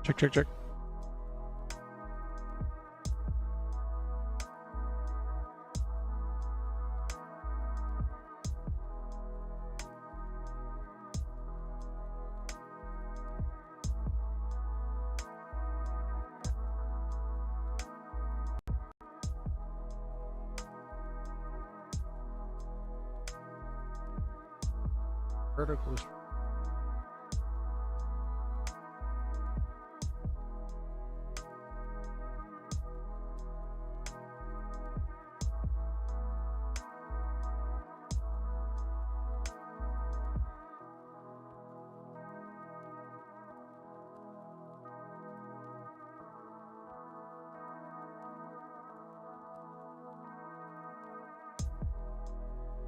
Check, check, check. Vertical.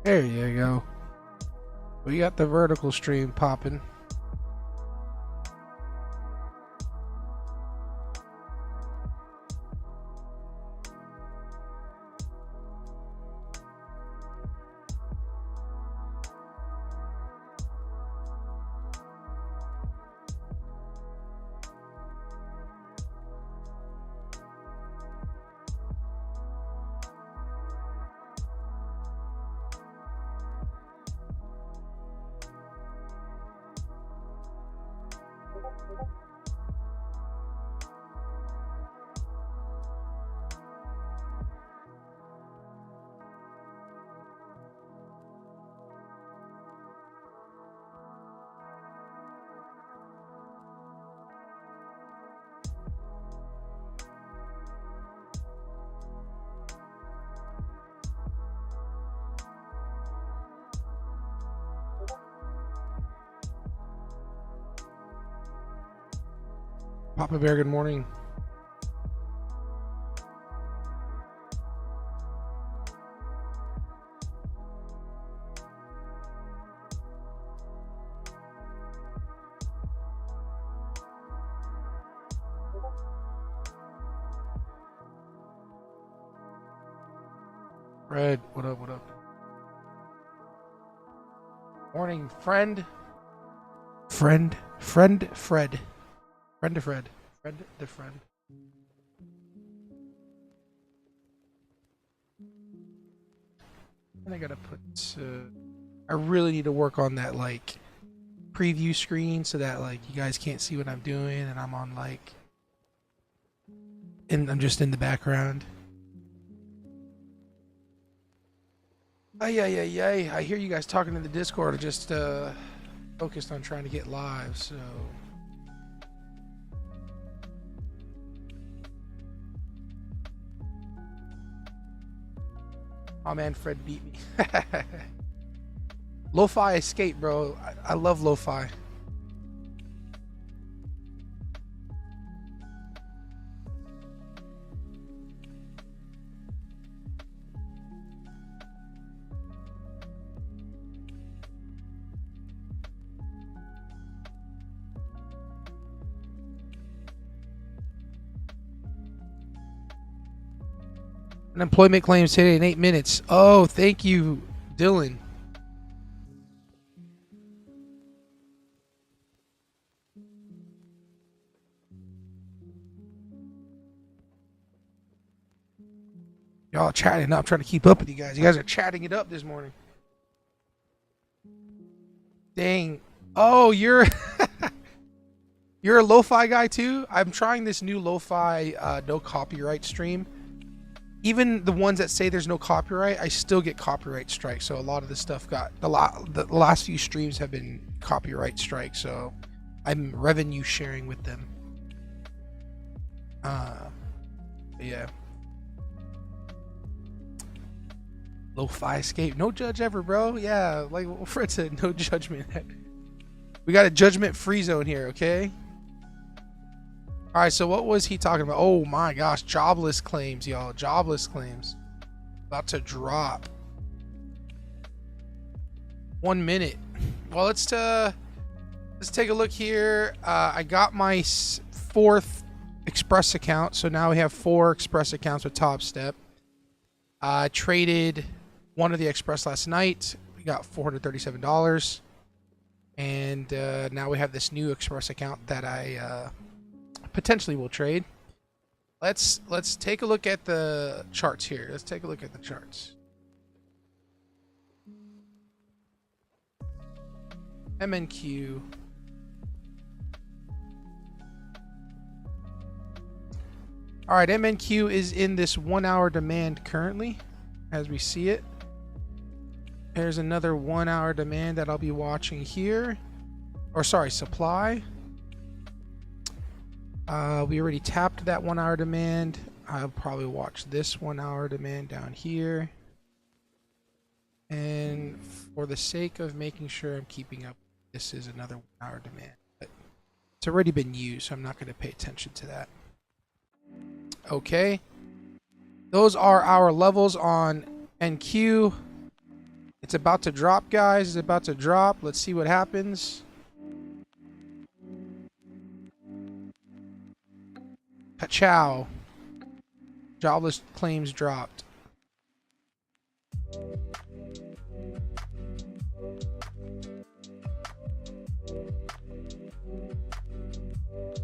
There you go. We got the vertical stream popping. Papa Bear, good morning. Fred, what up, what up? Morning, friend. Friend to Fred. Friend to Fred. Friend to friend. And I gotta put, I really need to work on that, like, preview screen so that, like, you guys can't see what I'm doing and I'm on, like, and I'm just in the background. Ay. I hear you guys talking in the Discord. I just focused on trying to get live, so. Oh man, Fred beat me. Lo-fi escape, bro. I love lo-fi. Unemployment claims hit in 8 minutes. Oh, thank you, Dylan. Y'all chatting up, trying to keep up with you guys. You guys are chatting it up this morning. Dang. Oh, you're you're a lo-fi guy too? I'm trying this new lo-fi no copyright stream. Even the ones that say there's no copyright, I still get copyright strikes. So a lot of the stuff got the last few streams have been copyright strikes. So I'm revenue sharing with them. Yeah. Lo-fi escape, no judge ever, bro. Yeah, like Fred said, no judgment. We got a judgment-free zone here, okay? All right, so what was he talking about? Oh my gosh, jobless claims, y'all. Jobless claims about to drop. 1 minute. Well, let's take a look here. I got my 4th Express account, so now we have 4 Express accounts with TopStep. I traded one of the Express last night. We got $437, and now we have this new Express account that I potentially will trade. Let's take a look at the charts here. Let's take a look at the charts. MNQ. All right, MNQ is in this 1 hour demand currently, as we see it. There's another 1 hour demand that I'll be watching here. Or sorry, supply. We already tapped that 1 hour demand. I'll probably watch this 1 hour demand down here. And for the sake of making sure I'm keeping up, this is another 1 hour demand. But it's already been used, so I'm not going to pay attention to that. Okay. Those are our levels on NQ. It's about to drop, guys. It's about to drop. Let's see what happens. Pachow. Jobless claims dropped.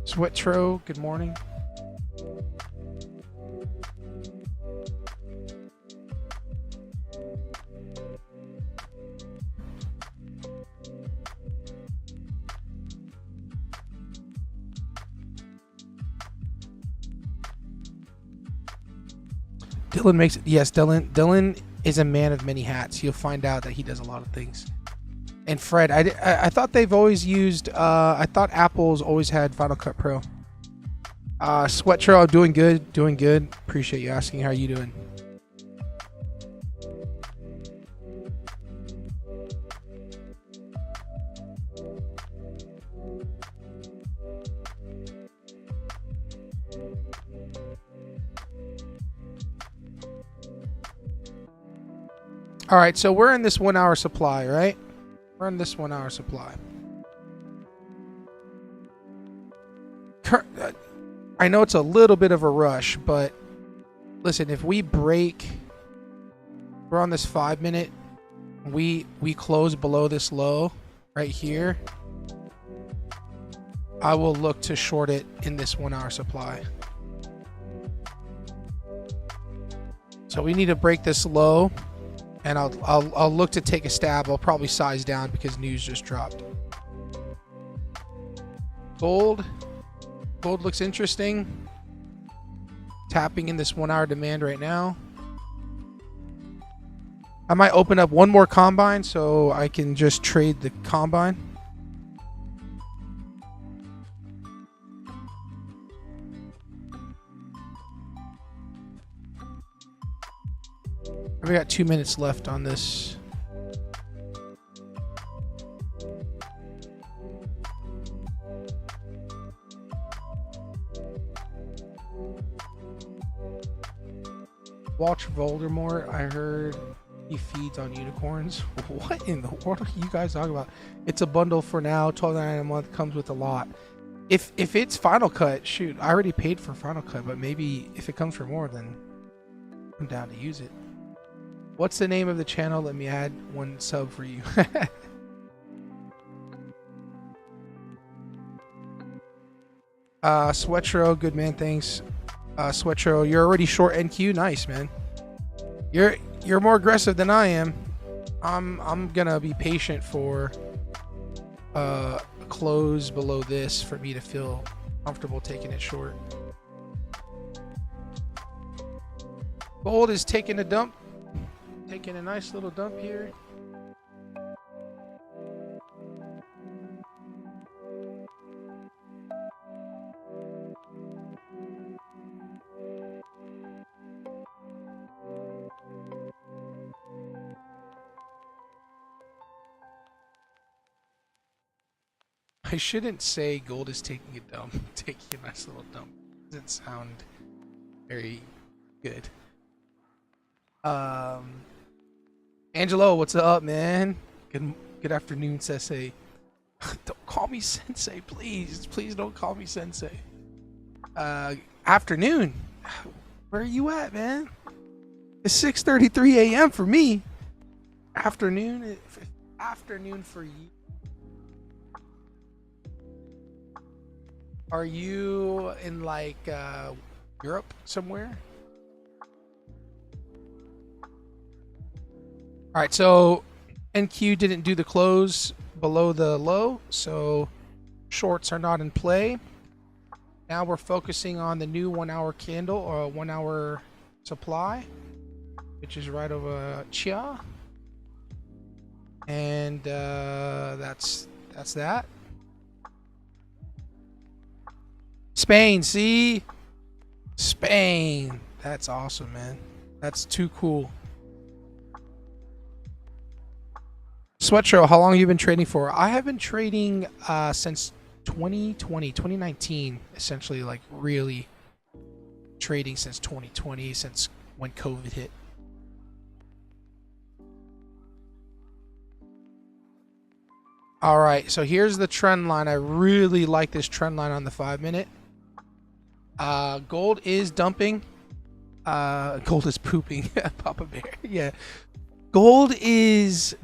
Sweatro, good morning. Dylan makes it. Yes, Dylan is a man of many hats. You'll find out that he does a lot of things. And Fred, I thought they've always used. I thought Apple's always had Final Cut Pro. Sweatro, doing good, doing good. Appreciate you asking. How are you doing? All right, so we're in this 1 hour supply, right? We're in this 1 hour supply. I know it's a little bit of a rush, but listen, if we break, we're on this 5 minute, we close below this low right here, I will look to short it in this 1 hour supply. So we need to break this low. And I'll look to take a stab. I'll probably size down because news just dropped. Gold looks interesting. Tapping in this 1 hour demand right now. I might open up one more combine so I can just trade the combine. We got 2 minutes left on this. Walter Voldemort, I heard he feeds on unicorns. What in the world are you guys talking about? It's a bundle for now, $12.99 a month, comes with a lot. If it's Final Cut, shoot, I already paid for Final Cut, but maybe if it comes for more, then I'm down to use it. What's the name of the channel? Let me add one sub for you. Sweatro, good man, thanks. Sweatro, you're already short NQ. Nice, man. You're more aggressive than I am. I'm gonna be patient for a close below this for me to feel comfortable taking it short. Gold is taking a dump. Taking a nice little dump here. I shouldn't say gold is taking a dump. Taking a nice little dump doesn't sound very good. Angelo, what's up, man? Good afternoon, Sensei. Don't call me Sensei, please. Please don't call me Sensei. Afternoon. Where are you at, man? It's 6:33 a.m. for me. Afternoon for you. Are you in like Europe somewhere? All right, so NQ didn't do the close below the low, so shorts are not in play. Now we're focusing on the new 1 hour candle or 1 hour supply, which is right over Chia. And that's that. Spain, see? Spain. That's awesome, man. That's too cool. Sweatro, how long have you been trading for? I have been trading since 2019, essentially, like really trading since 2020, since when COVID hit. All right, so here's the trend line. I really like this trend line on the 5 minute. Gold is dumping. Gold is pooping. Papa Bear. Yeah. Gold is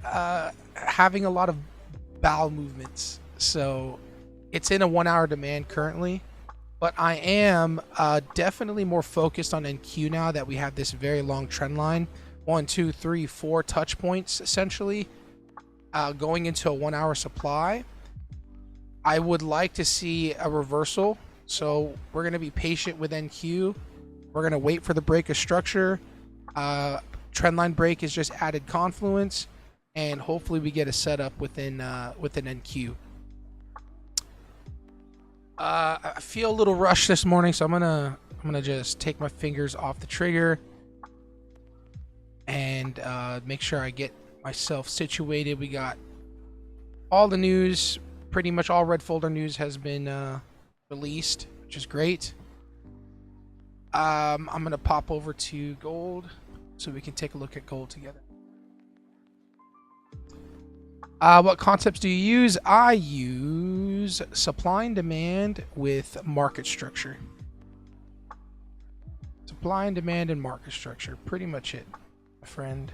having a lot of bowel movements. So it's in a 1 hour demand currently. But I am definitely more focused on NQ now that we have this very long trend line. 1, 2, 3, 4 touch points essentially. Going into a 1 hour supply. I would like to see a reversal. So we're going to be patient with NQ. We're going to wait for the break of structure. Trendline break is just added confluence, and hopefully we get a setup within NQ. I feel a little rushed this morning, so I'm gonna just take my fingers off the trigger and make sure I get myself situated. We got all the news, pretty much all red folder news has been released, which is great. I'm gonna pop over to gold so we can take a look at gold together. What concepts do you use? I use supply and demand with market structure. Supply and demand and market structure, pretty much it, my friend.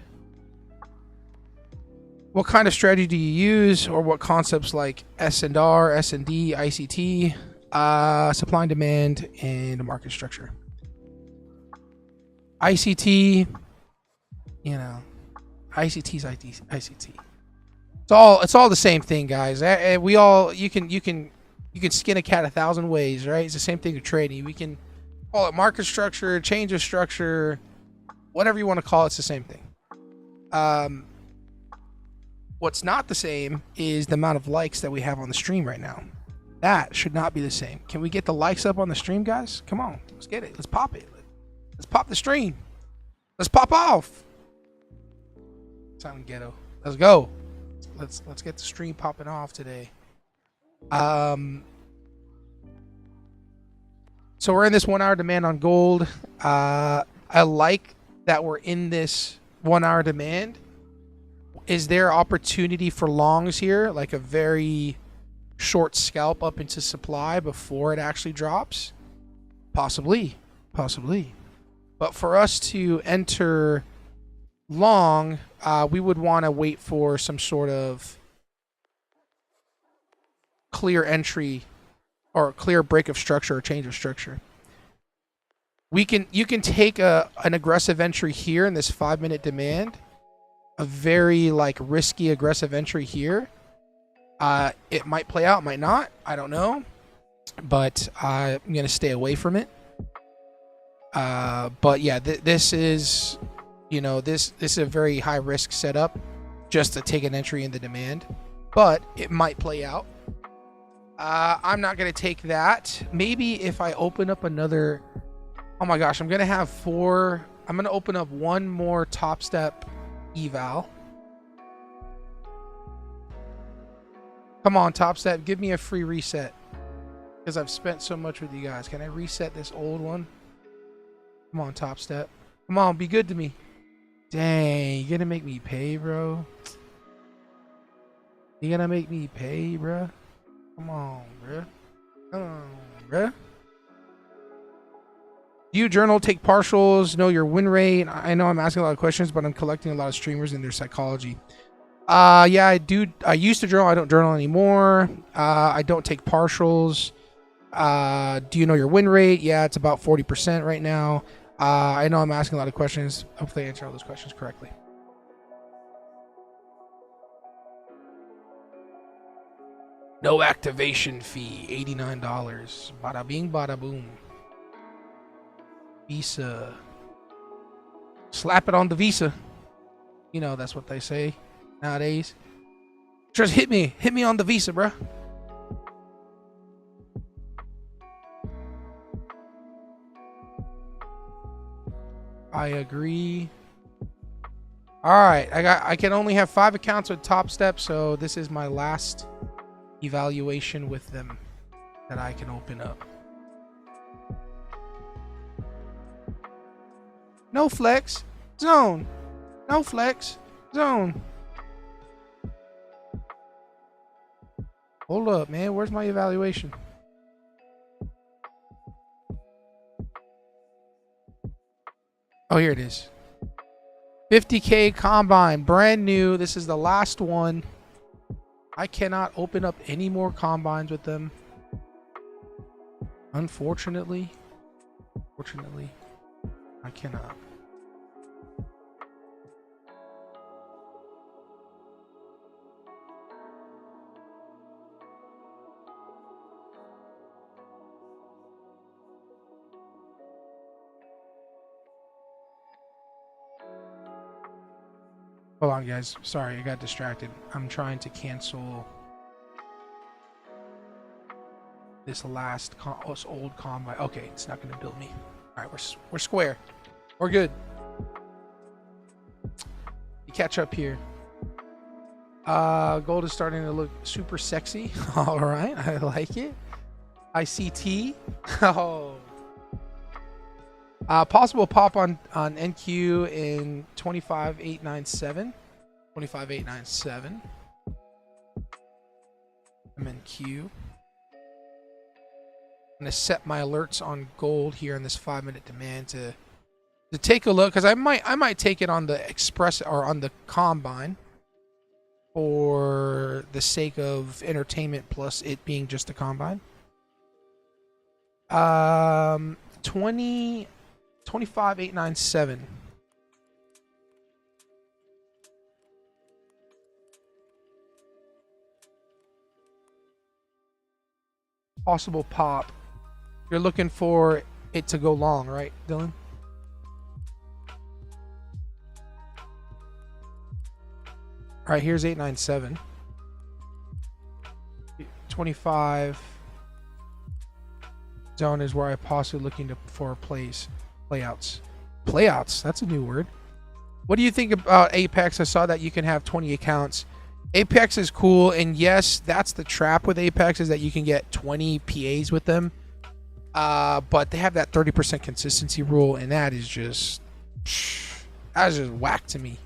What kind of strategy do you use, or what concepts like S&R, S&D, ICT? Supply and demand and market structure. ICT, you know, ICT's ICT. It's all the same thing, guys. You can skin a cat 1,000 ways, right? It's the same thing with trading. We can Call it market structure, change of structure, whatever you want to call it, it's the same thing. What's not the same is the amount of likes that we have on the stream right now. That should not be the same. Can we get the likes up on the stream, guys? Come on, let's get it. Let's pop it. Let's pop the stream. Let's pop off. Sound ghetto. Let's go. Let's get the stream popping off today. So we're in this 1 hour demand on gold. I like that we're in this 1 hour demand. Is there opportunity for longs here, like a very short scalp up into supply before it actually drops? Possibly. But for us to enter long, we would want to wait for some sort of clear entry or clear break of structure or change of structure. You can take an aggressive entry here in this 5-minute demand, a very like risky aggressive entry here. It might play out, might not. I don't know, but I'm gonna stay away from it. But yeah, this is, this is a very high risk setup just to take an entry in the demand, but it might play out. I'm not gonna take that. Maybe if I open up another, oh my gosh, I'm gonna open up one more TopStep eval. Come on, TopStep, give me a free reset because I've spent so much with you guys. Can I reset this old one? Come on, TopStep. Come on, be good to me. Dang, you gonna make me pay, bro? You gonna make me pay, bro? Come on, bro. Come on, bro. Do you journal, take partials, know your win rate? I know I'm asking a lot of questions, but I'm collecting a lot of streamers and their psychology. Yeah, I do. I used to journal. I don't journal anymore. I don't take partials. Do you know your win rate? Yeah, it's about 40% right now. I know I'm asking a lot of questions. Hopefully I answer all those questions correctly. No activation fee, $89. Bada bing, bada boom. Visa. Slap it on the Visa. That's what they say nowadays. Just hit me on the Visa, bro. I agree. All right, I can only have 5 accounts with TopStep, so this is my last evaluation with them that I can open up. No flex zone. No flex zone. Hold up, man. Where's my evaluation? Oh, here it is. 50K combine, brand new. This is the last one. I cannot open up any more combines with them. Unfortunately. Fortunately, I cannot. Hold on, guys. Sorry, I got distracted. I'm trying to cancel this this old combine. Okay, it's not going to build me. All right, we're square. We're good. You catch up here. Gold is starting to look super sexy. All right, I like it. ICT. Oh. Possible pop on NQ in 25897. 25897. MNQ. I'm gonna set my alerts on gold here in this 5-minute demand to take a look, because I might take it on the express or on the combine for the sake of entertainment plus it being just a combine. 25897. Possible pop. You're looking for it to go long, right, Dylan? All right, here's 897. 25 zone is where I possibly looking for playouts. Playouts, that's a new word. What do you think about Apex? I saw that you can have 20 accounts. Apex is cool, and yes, that's the trap with Apex is that you can get 20 PAs with them. But they have that 30% consistency rule, and that is just whack to me.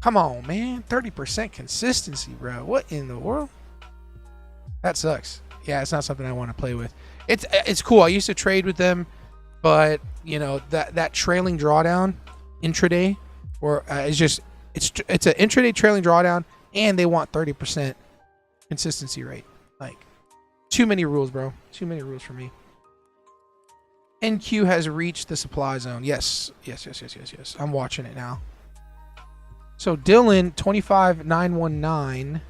Come on, man. 30% consistency, bro. What in the world? That sucks. Yeah, it's not something I want to play with. It's cool. I used to trade with them, but you know that trailing drawdown intraday, or it's an intraday trailing drawdown, and they want 30% consistency rate. Like, too many rules, bro. Too many rules for me. NQ has reached the supply zone. Yes. I'm watching it now. So Dylan 25919.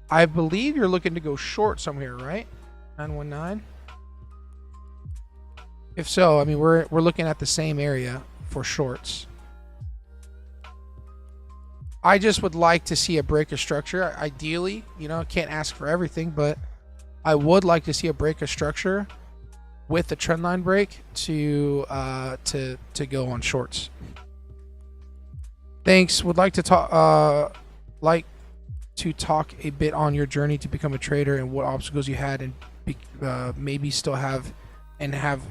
I believe you're looking to go short somewhere, right? 919. If so, I mean we're looking at the same area for shorts. I just would like to see a break of structure. Ideally, you know, can't ask for everything, but I would like to see a break of structure with the trendline break to go on shorts. Thanks. Would like to talk a bit on your journey to become a trader and what obstacles you had and maybe still have, and have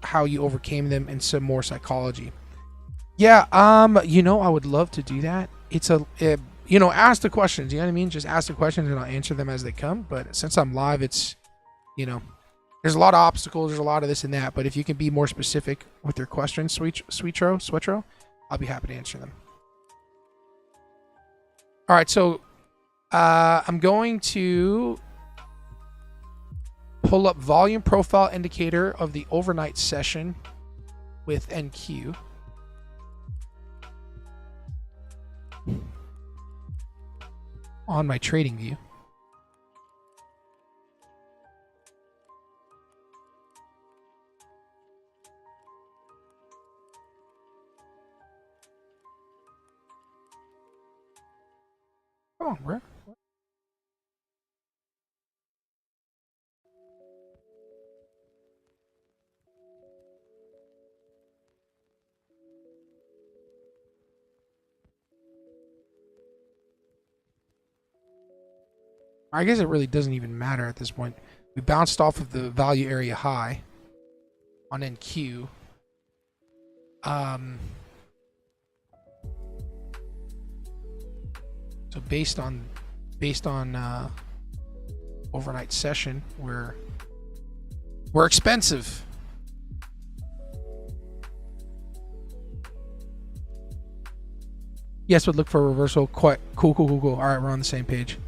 how you overcame them, and some more psychology. Yeah, you know, I would love to do that. You know, ask the questions, you know what I mean? Just ask the questions and I'll answer them as they come. But since I'm live, it's, you know, there's a lot of obstacles, there's a lot of this and that. But if you can be more specific with your questions, Sweetro, I'll be happy to answer them. All right, so I'm going to pull up volume profile indicator of the overnight session with NQ. On my trading view. Come on, bro. I guess it really doesn't even matter at this point. We bounced off of the value area high on NQ. So based on overnight session, we're expensive. Yes, would look for a reversal. Quite cool. All right, we're on the same page.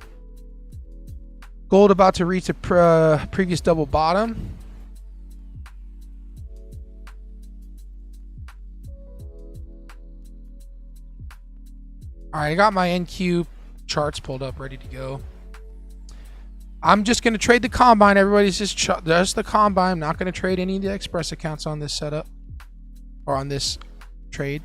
Gold about to reach a previous double bottom. All right, I got my NQ charts pulled up, ready to go. I'm just going to trade the combine. Everybody's just the combine. I'm not going to trade any of the express accounts on this setup or on this trade.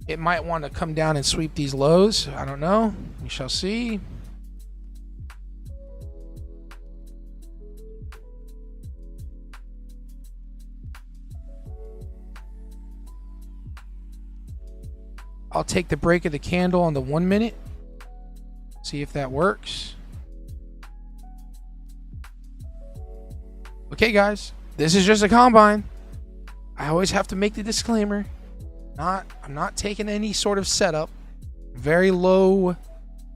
It might want to come down and sweep these lows. I don't know. We shall see. I'll take the break of the candle on the 1 minute. See if that works. Okay, guys. This is just a combine. I always have to make the disclaimer. I'm not taking any sort of setup. Very low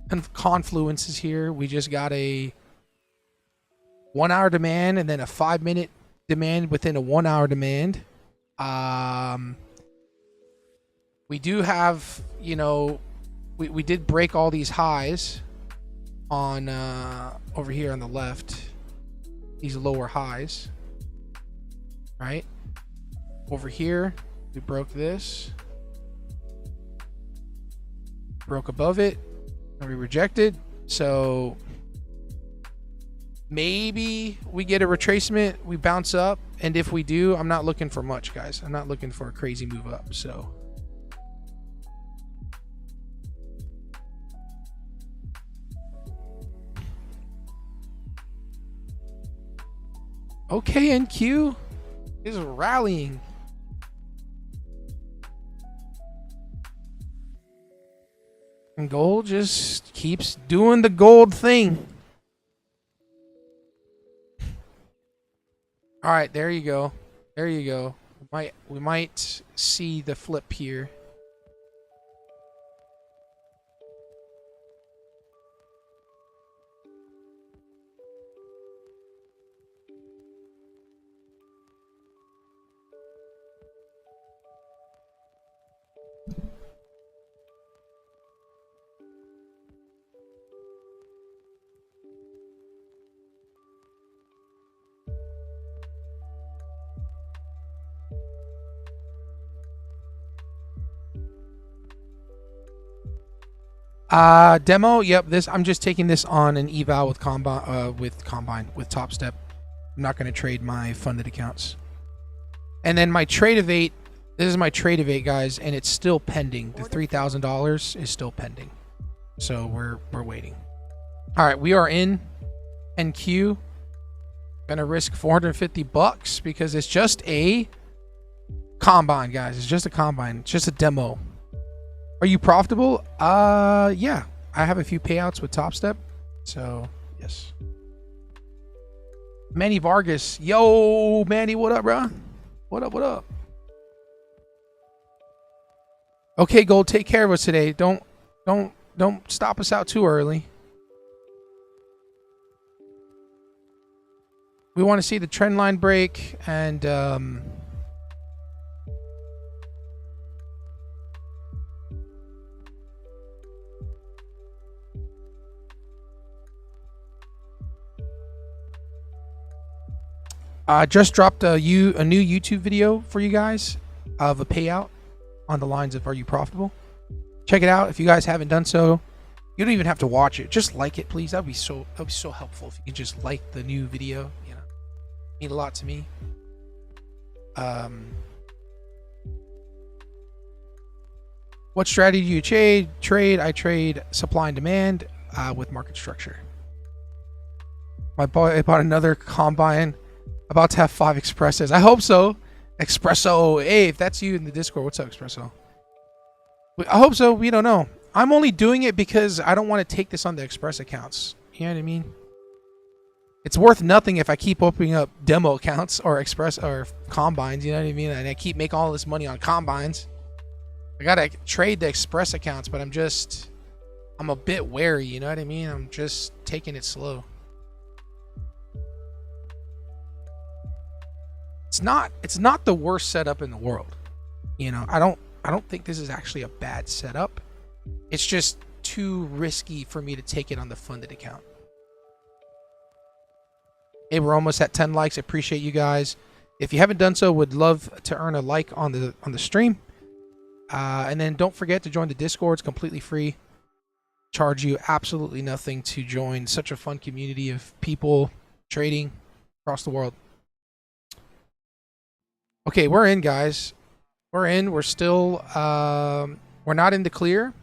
confluences here. We just got a 1 hour demand and then a 5 minute demand within a 1 hour demand. We do have, you know, we did break all these highs on over here on the left, these lower highs, right? Over here, we broke this, broke above it, and we rejected. So maybe we get a retracement, we bounce up, and if we do, I'm not looking for much, guys. I'm not looking for a crazy move up. So okay, NQ is rallying. And gold just keeps doing the gold thing. All right, there you go. There you go. We might see the flip here. Demo. Yep. This I'm just taking this on an eval with combine with TopStep. I'm not going to trade my funded accounts. And then my trade of 8. This is my trade of 8, guys, and it's still pending. The $3,000 is still pending. So we're waiting. All right, we are in NQ. Gonna risk $450 because it's just a combine, guys. It's just a combine. It's just a demo. Are you profitable? Yeah. I have a few payouts with TopStep. So, yes. Manny Vargas. Yo, Manny, what up, bro? What up, what up? Okay, Gold, take care of us today. Don't stop us out too early. We want to see the trend line break and I just dropped a new YouTube video for you guys of a payout on the lines of Are You Profitable? Check it out if you guys haven't done so. You don't even have to watch it. Just like it, please. That'd be so helpful if you could just like the new video. You know, mean a lot to me. What strategy do you trade? I trade supply and demand with market structure. I bought another combine. About to have 5 expresses. I hope so. Espresso. Hey, if that's you in the Discord, what's up, Espresso? I hope so. We don't know. I'm only doing it because I don't want to take this on the Express accounts. You know what I mean? It's worth nothing if I keep opening up demo accounts or Express or combines. You know what I mean? And I keep making all this money on combines. I gotta trade the Express accounts, but I'm a bit wary. You know what I mean? I'm just taking it slow. It's not the worst setup in the world. You know, I don't think this is actually a bad setup. It's just too risky for me to take it on the funded account. Hey, we're almost at 10 likes. I appreciate you guys. If you haven't done so, would love to earn a like on the stream. And then don't forget to join the Discord. It's completely free. Charge you absolutely nothing to join such a fun community of people trading across the world. Okay, we're in, guys. We're in. We're still we're not in the clear.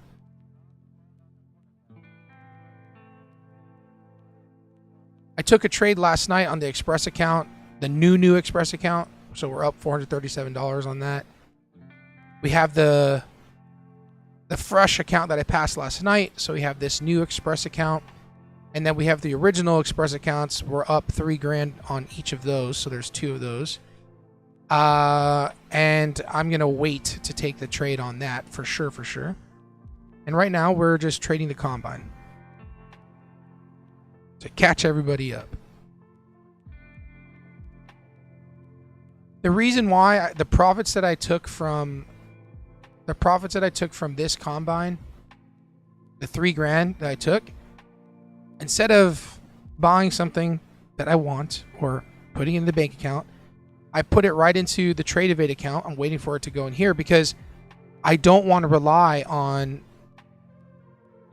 I took a trade last night on the Express account, the new Express account. So we're up $437 on that. We have the fresh account that I passed last night. So we have this new Express account. And then we have the original Express accounts. We're up $3,000 on each of those. So there's 2 of those. And I'm going to wait to take the trade on that for sure. And right now we're just trading the combine to catch everybody up. The reason why the profits that I took from the profits that I took from this combine, the 3 grand that I took, instead of buying something that I want or putting it in the bank account, I put it right into the Trade Evade account. I'm waiting for it to go in here because I don't want to rely on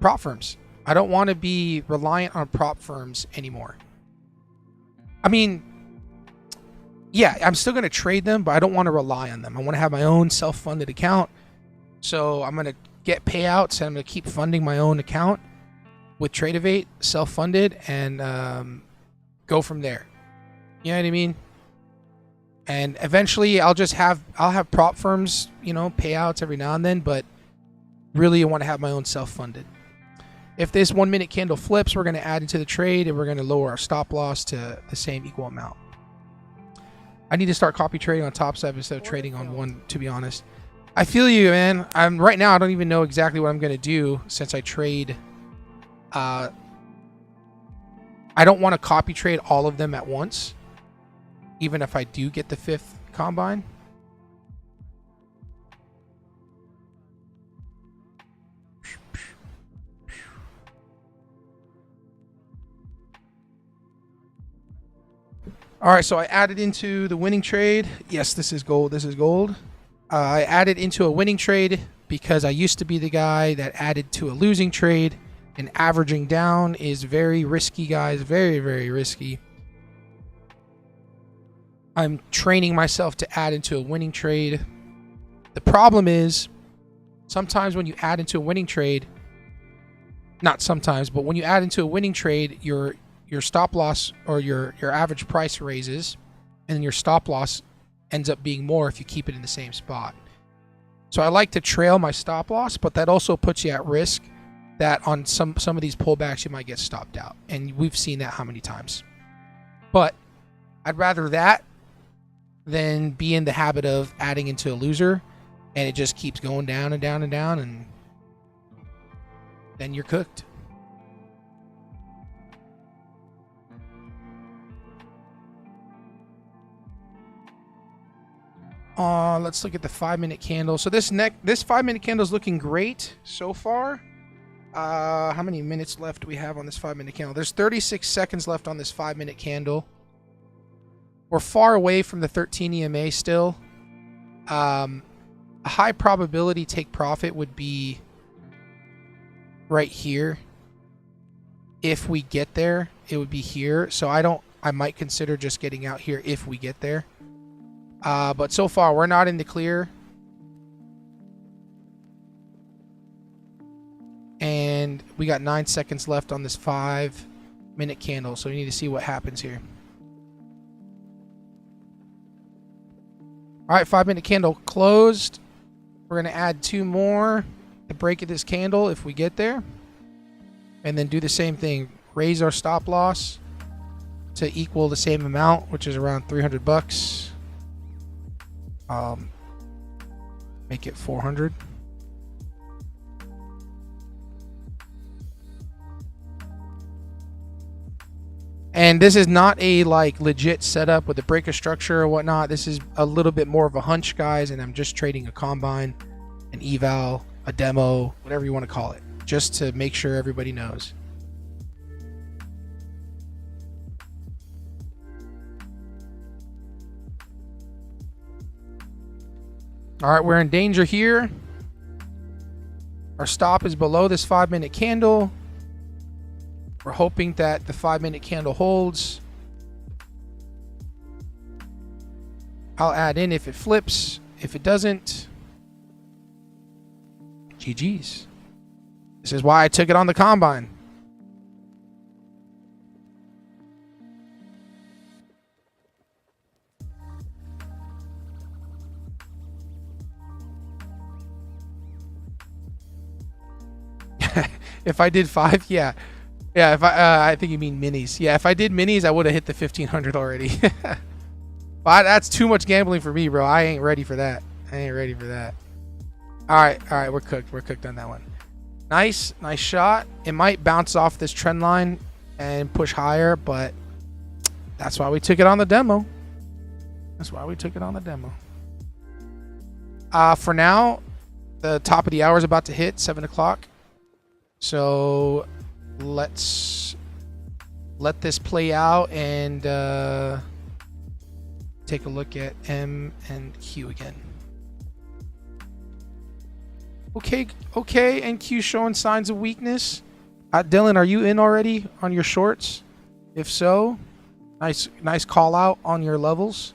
prop firms. I don't want to be reliant on prop firms anymore. I mean, yeah, I'm still going to trade them, but I don't want to rely on them. I want to have my own self-funded account. So I'm going to get payouts and I'm going to keep funding my own account with Trade Evade, self-funded, and go from there. You know what I mean? And eventually I'll have prop firms, you know, payouts every now and then, but really I want to have my own self-funded. If this 1 minute candle flips, we're going to add into the trade and we're going to lower our stop loss to the same equal amount. I need to start copy trading on TopStep instead of trading on one, to be honest. I feel you, man. Right now I don't even know exactly what I'm going to do since I trade. I don't want to copy trade all of them at once, even if I do get the 5th combine. All right, so I added into the winning trade. Yes, this is gold. This is gold. I added into a winning trade because I used to be the guy that added to a losing trade, and averaging down is very risky, guys. Very, very risky. I'm training myself to add into a winning trade. The problem is sometimes when you add into a winning trade, not sometimes, but when you add into a winning trade, your stop loss or your average price raises, and your stop loss ends up being more if you keep it in the same spot. So I like to trail my stop loss, but that also puts you at risk that on some of these pullbacks you might get stopped out, and we've seen that how many times. But I'd rather that than be in the habit of adding into a loser and it just keeps going down and down and down, and then you're cooked. Let's look at the 5 minute candle. So this 5 minute candle is looking great so far. How many minutes left do we have on this 5 minute candle? There's 36 seconds left on this 5 minute candle. We're far away from the 13 EMA still. A high probability take profit would be right here. If we get there, it would be here. So I might consider just getting out here if we get there. But so far, we're not in the clear. And we got 9 seconds left on this 5 minute candle. So we need to see what happens here. All right, 5 minute candle closed. We're going to add 2 more to break this candle if we get there. And then do the same thing. Raise our stop loss to equal the same amount, which is around 300 bucks. Make it 400. And this is not a like legit setup with a breaker structure or whatnot. This is a little bit more of a hunch, guys, and I'm just trading a combine, an eval, a demo, whatever you want to call it, just to make sure everybody knows. All right, we're in danger here. Our stop is below this 5 minute candle. We're hoping that the 5 minute candle holds. I'll add in if it flips. If it doesn't, GG's. This is why I took it on the combine. If I did 5, yeah. Yeah, if I think you mean minis. Yeah, if I did minis, I would have hit the 1500 already. But that's too much gambling for me, bro. I ain't ready for that. I ain't ready for that. All right, we're cooked. We're cooked on that one. Nice shot. It might bounce off this trend line and push higher, but that's why we took it on the demo. That's why we took it on the demo. For now, The top of the hour is about to hit 7 o'clock. So let's let this play out and take a look at M and Q again. Okay, NQ showing signs of weakness. Dylan, are you in already on your shorts? If so, nice call out on your levels.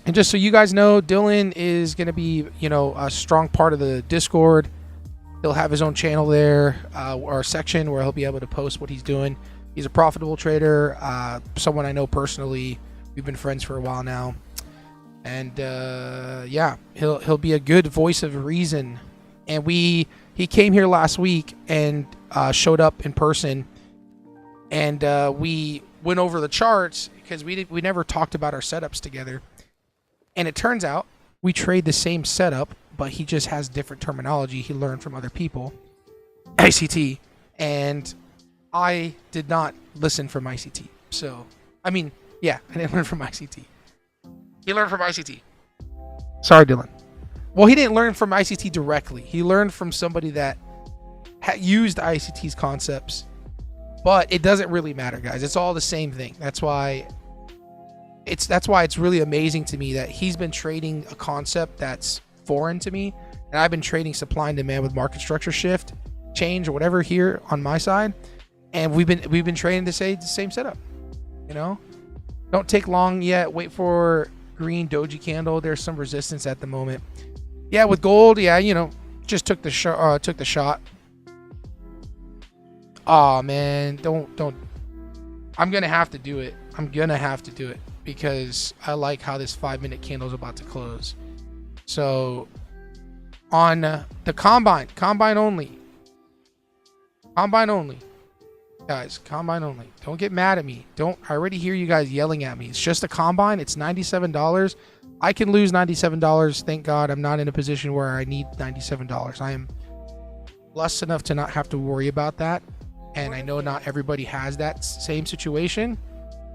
And just so you guys know, Dylan is going to be, a strong part of the Discord. He'll have his own channel there, or section where he'll be able to post what he's doing. He's a profitable trader, someone I know personally. We've been friends for a while now. And yeah, he'll be a good voice of reason. And he came here last week and showed up in person, and we went over the charts because we never talked about our setups together. And it turns out we trade the same setup, but he just has different terminology he learned from other people, ICT, and I did not listen from ICT. So, I mean, yeah, I didn't learn from ICT. He learned from ICT. Sorry, Dylan. Well, he didn't learn from ICT directly. He learned from somebody that used ICT's concepts, but it doesn't really matter, guys. It's all the same thing. That's why it's really amazing to me that he's been trading a concept that's foreign to me, and I've been trading supply and demand with market structure shift, change, or whatever here on my side, and we've been trading the same setup. Don't take long yet. Wait for green doji candle. There's some resistance at the moment. Yeah, with gold, yeah, just took the shot. Oh man, don't. I'm gonna have to do it. Because I like how this 5-minute candle is about to close. So on the combine only, guys, combine only. Don't get mad at me. I already hear you guys yelling at me. It's just a combine. It's $97. I can lose $97. Thank God I'm not in a position where I need $97. I am blessed enough to not have to worry about that. And I know not everybody has that same situation.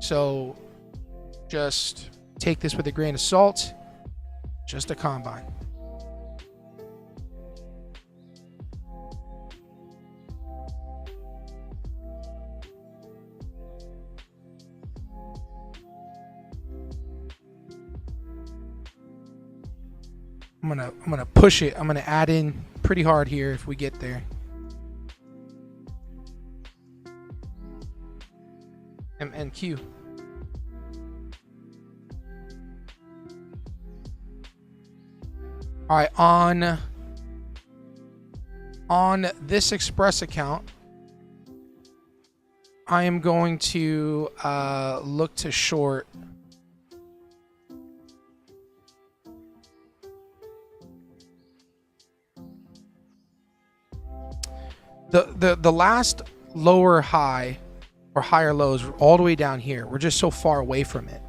So just take this with a grain of salt. Just a combine. I'm gonna push it. I'm gonna add in pretty hard here if we get there. MNQ. All right, on this Express account, I am going to look to short the last lower high or higher lows all the way down here. We're just so far away from it.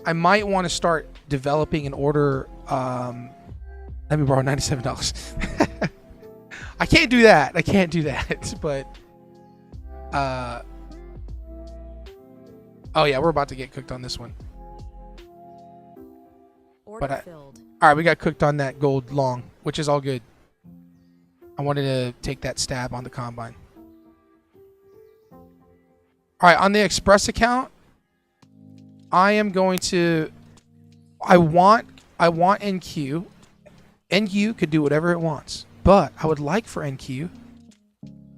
I might want to start developing an order. Let me borrow $97. I can't do that. But oh yeah, we're about to get cooked on this one. Order filled. All right, we got cooked on that gold long, which is all good. I wanted to take that stab on the combine. All right, on the Express account, I am going to. I want NQ. NQ could do whatever it wants, but I would like for NQ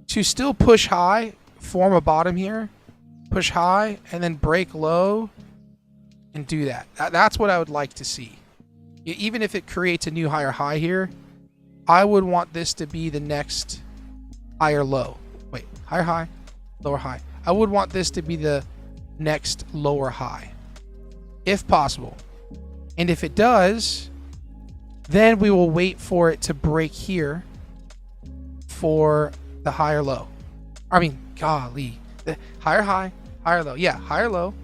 to still push high, form a bottom here, push high, and then break low, and do that. That's what I would like to see. Even if it creates a new higher high here, I would want this to be the next higher low. Wait, higher high, lower high. I would want this to be the next lower high, if possible. And if it does, then we will wait for it to break here for the higher low. I mean, golly, the higher high, higher low. Yeah, higher low.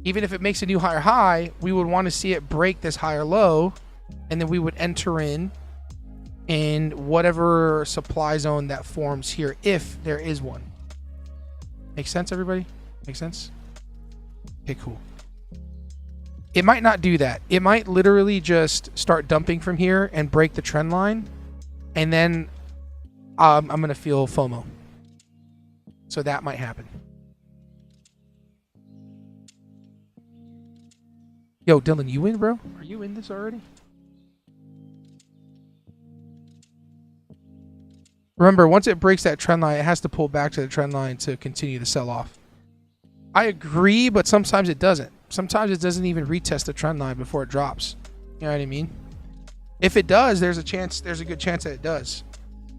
Even if it makes a new higher high, we would want to see it break this higher low, and then we would enter in whatever supply zone that forms here, if there is one. Make sense, everybody? Make sense? Okay, cool. It might not do that. It might literally just start dumping from here and break the trend line. And then I'm going to feel FOMO. So that might happen. Yo, Dylan, you in, bro? Are you in this already? Remember, once it breaks that trend line, it has to pull back to the trend line to continue the sell-off. I agree, but sometimes it doesn't. Sometimes it doesn't even retest the trend line before it drops. You know what I mean? If it does, there's a good chance that it does.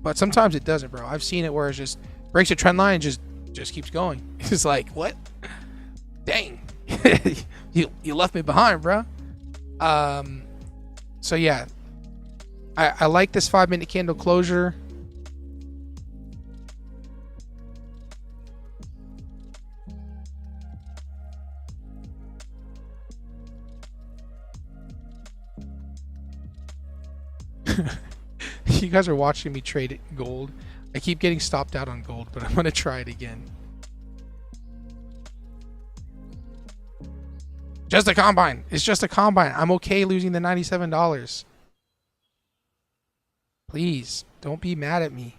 But sometimes it doesn't, bro. I've seen it where it just breaks a trend line and just keeps going. It's like, what? Dang. you left me behind, bro. So yeah. I like this 5-minute candle closure. You guys are watching me trade gold. I keep getting stopped out on gold, but I'm going to try it again. Just a combine. It's just a combine. I'm okay losing the $97. Please, don't be mad at me.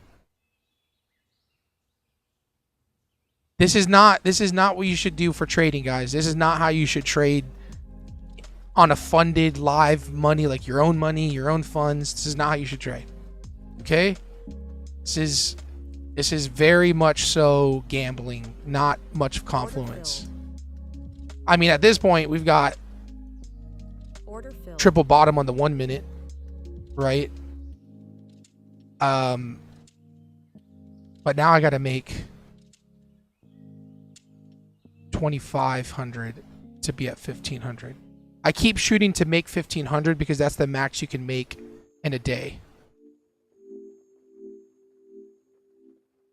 This is not what you should do for trading, guys. This is not how you should trade on a funded live money, like your own money, your own funds. This is not how you should trade. Okay? This is very much so gambling, not much confluence. I mean, at this point, we've got triple bottom on the 1 minute, right? But now I got to make 2,500 to be at 1,500. I keep shooting to make 1,500 because that's the max you can make in a day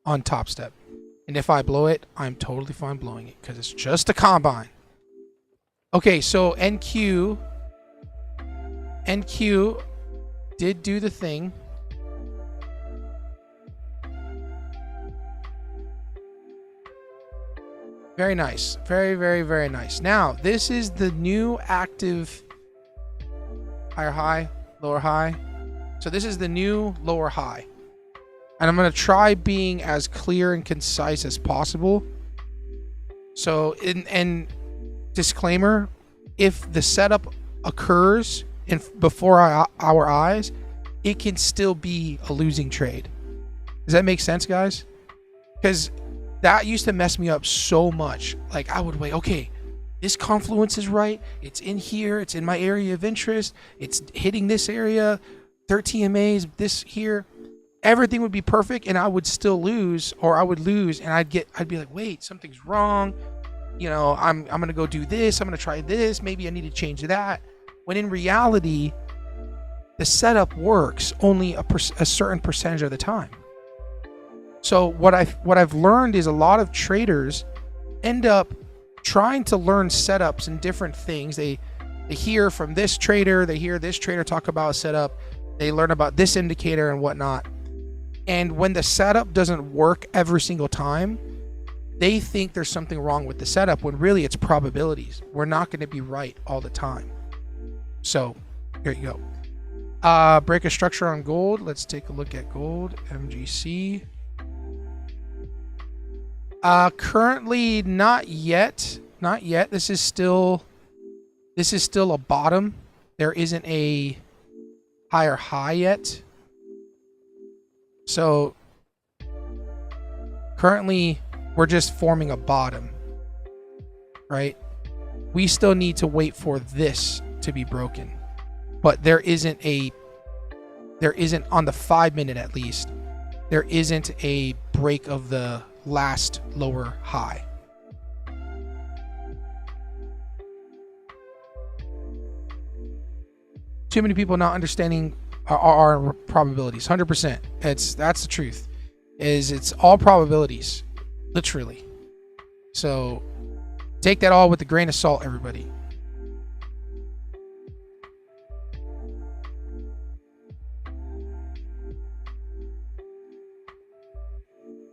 on TopStep. And if I blow it, I'm totally fine blowing it because it's just a combine. Okay, so NQ did do the thing. Very nice. Very, very, very nice. Now, this is the new active higher high, lower high. So this is the new lower high. And I'm going to try being as clear and concise as possible. So, and disclaimer, if the setup occurs before our eyes, it can still be a losing trade. Does that make sense, guys? Because that used to mess me up so much. Like, I would wait, okay, this confluence is right. It's in here. It's in my area of interest. It's hitting this area, 13 MAs, this here. Everything would be perfect and I would still lose, or I would lose and I'd be like, wait, something's wrong. You know, I'm going to go do this. I'm going to try this. Maybe I need to change that. When in reality, the setup works only a certain percentage of the time. So what I've learned is a lot of traders end up trying to learn setups and different things. They hear from this trader, they hear this trader talk about a setup, they learn about this indicator and whatnot. And when the setup doesn't work every single time, they think there's something wrong with the setup when really it's probabilities. We're not going to be right all the time. So here you go. Break a structure on gold. Let's take a look at gold, MGC. Currently not yet. This is still a bottom. There isn't a higher high yet. So currently we're just forming a bottom, right? We still need to wait for this to be broken, but there isn't on the 5 minute at least, there isn't a break of the last lower high. Too many people not understanding our probabilities. 100%. That's the truth. It's all probabilities, literally. So take that all with a grain of salt, everybody.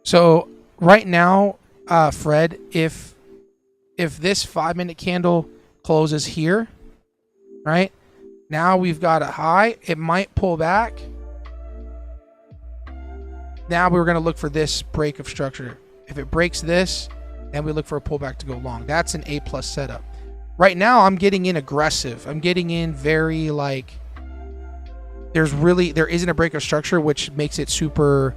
So right now, Fred, if this 5 minute candle closes here, right? Now we've got a high. It might pull back. Now we're going to look for this break of structure. If it breaks this, then we look for a pullback to go long. That's an A+ setup. Right now, I'm getting in aggressive. I'm getting in very like, there isn't a break of structure, which makes it super,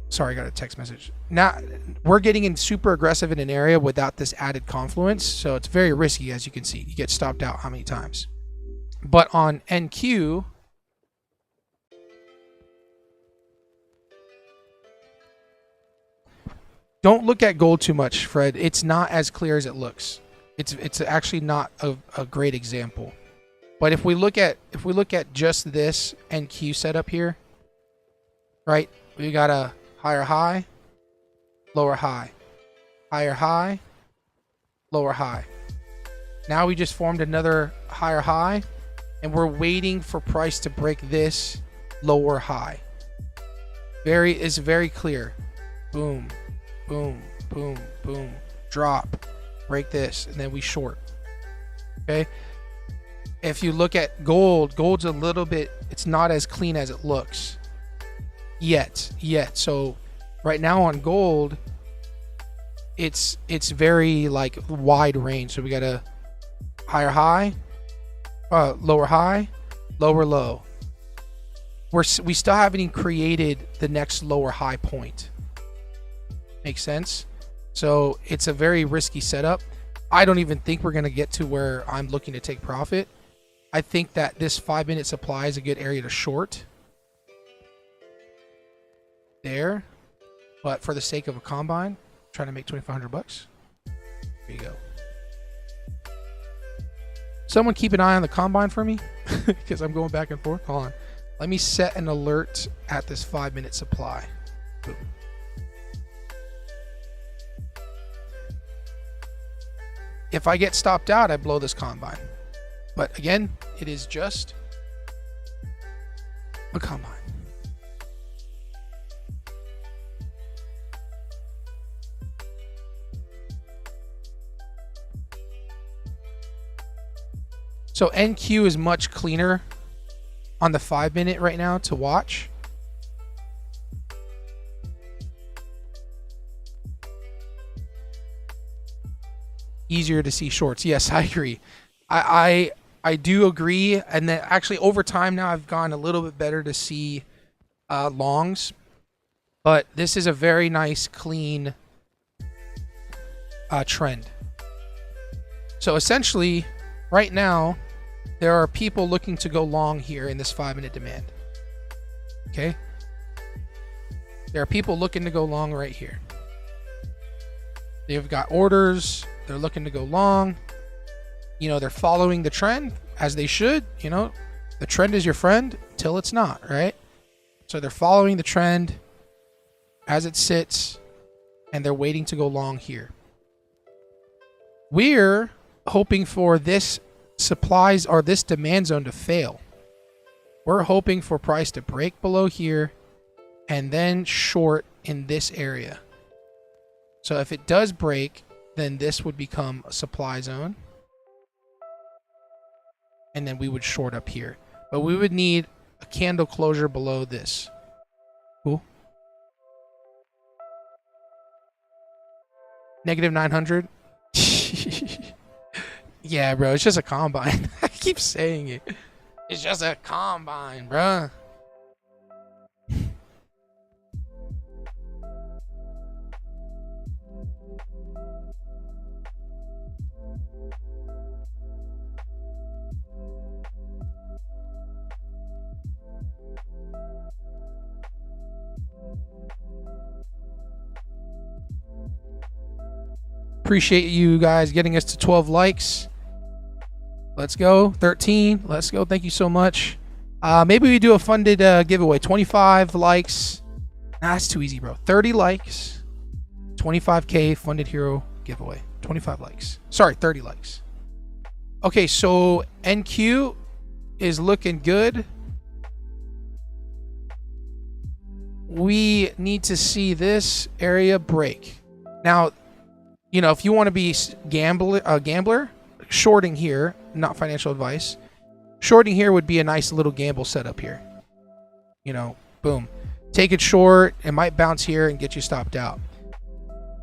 sorry, I got a text message. Now, we're getting in super aggressive in an area without this added confluence. So it's very risky, as you can see. You get stopped out how many times. But on NQ, don't look at gold too much, Fred. It's not as clear as it looks. It's actually not a great example. But if we look at just this NQ setup here, right? We got a higher high, lower high, higher high, lower high. Now we just formed another higher high, and we're waiting for price to break this lower high. It's very clear. Boom, boom, boom, boom. Drop, break this, and then we short. Okay. If you look at gold's a little bit, it's not as clean as it looks yet. So right now on gold, it's very like wide range. So we got a higher high, lower high, lower low. We still haven't even created the next lower high point. Makes sense? So it's a very risky setup. I don't even think we're going to get to where I'm looking to take profit. I think that this 5-minute supply is a good area to short. There. But for the sake of a combine, I'm trying to make $2,500. There you go. Someone keep an eye on the combine for me, because I'm going back and forth. Hold on. Let me set an alert at this 5-minute supply. Boom. If I get stopped out, I blow this combine. But again, it is just a combine. So NQ is much cleaner on the 5-minute right now to watch. Easier to see shorts. Yes, I agree. I do agree. And then actually over time now I've gone a little bit better to see longs. But this is a very nice, clean trend. So essentially, right now, there are people looking to go long here in this 5-minute demand. Okay? There are people looking to go long right here. They've got orders. They're looking to go long. You know, they're following the trend as they should. You know, the trend is your friend till it's not, right? So they're following the trend as it sits, and they're waiting to go long here. We're hoping for this supplies or this demand zone to fail. We're hoping for price to break below here and then short in this area. So if it does break, then this would become a supply zone. And then we would short up here. But we would need a candle closure below this. Cool. Negative 900. Yeah, bro, it's just a combine. I keep saying it. It's just a combine, bro. Appreciate you guys getting us to 12 likes. Let's go. 13. Let's go. Thank you so much. Maybe we do a funded giveaway. 25 likes. Nah, that's too easy, bro. 30 likes. 25K funded hero giveaway. 25 likes. Sorry, 30 likes. Okay, so NQ is looking good. We need to see this area break. Now, you know, if you want to be gambler, shorting here, not financial advice. Shorting here would be a nice little gamble setup here. You know, boom. Take it short. It might bounce here and get you stopped out.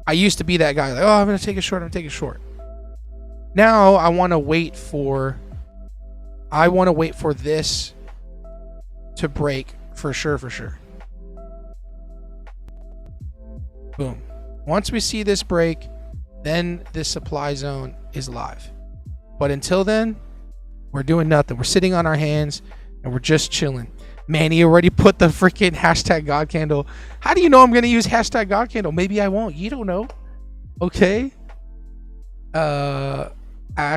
I used to be that guy, like, oh, I'm going to take it short. I'm going to take it short. Now I want to wait for this to break for sure. Boom. Once we see this break, then this supply zone is live. But until then, we're doing nothing. We're sitting on our hands and we're just chilling. Man, he already put the freaking hashtag God candle. How do you know I'm going to use hashtag God candle? Maybe I won't. You don't know. Okay. I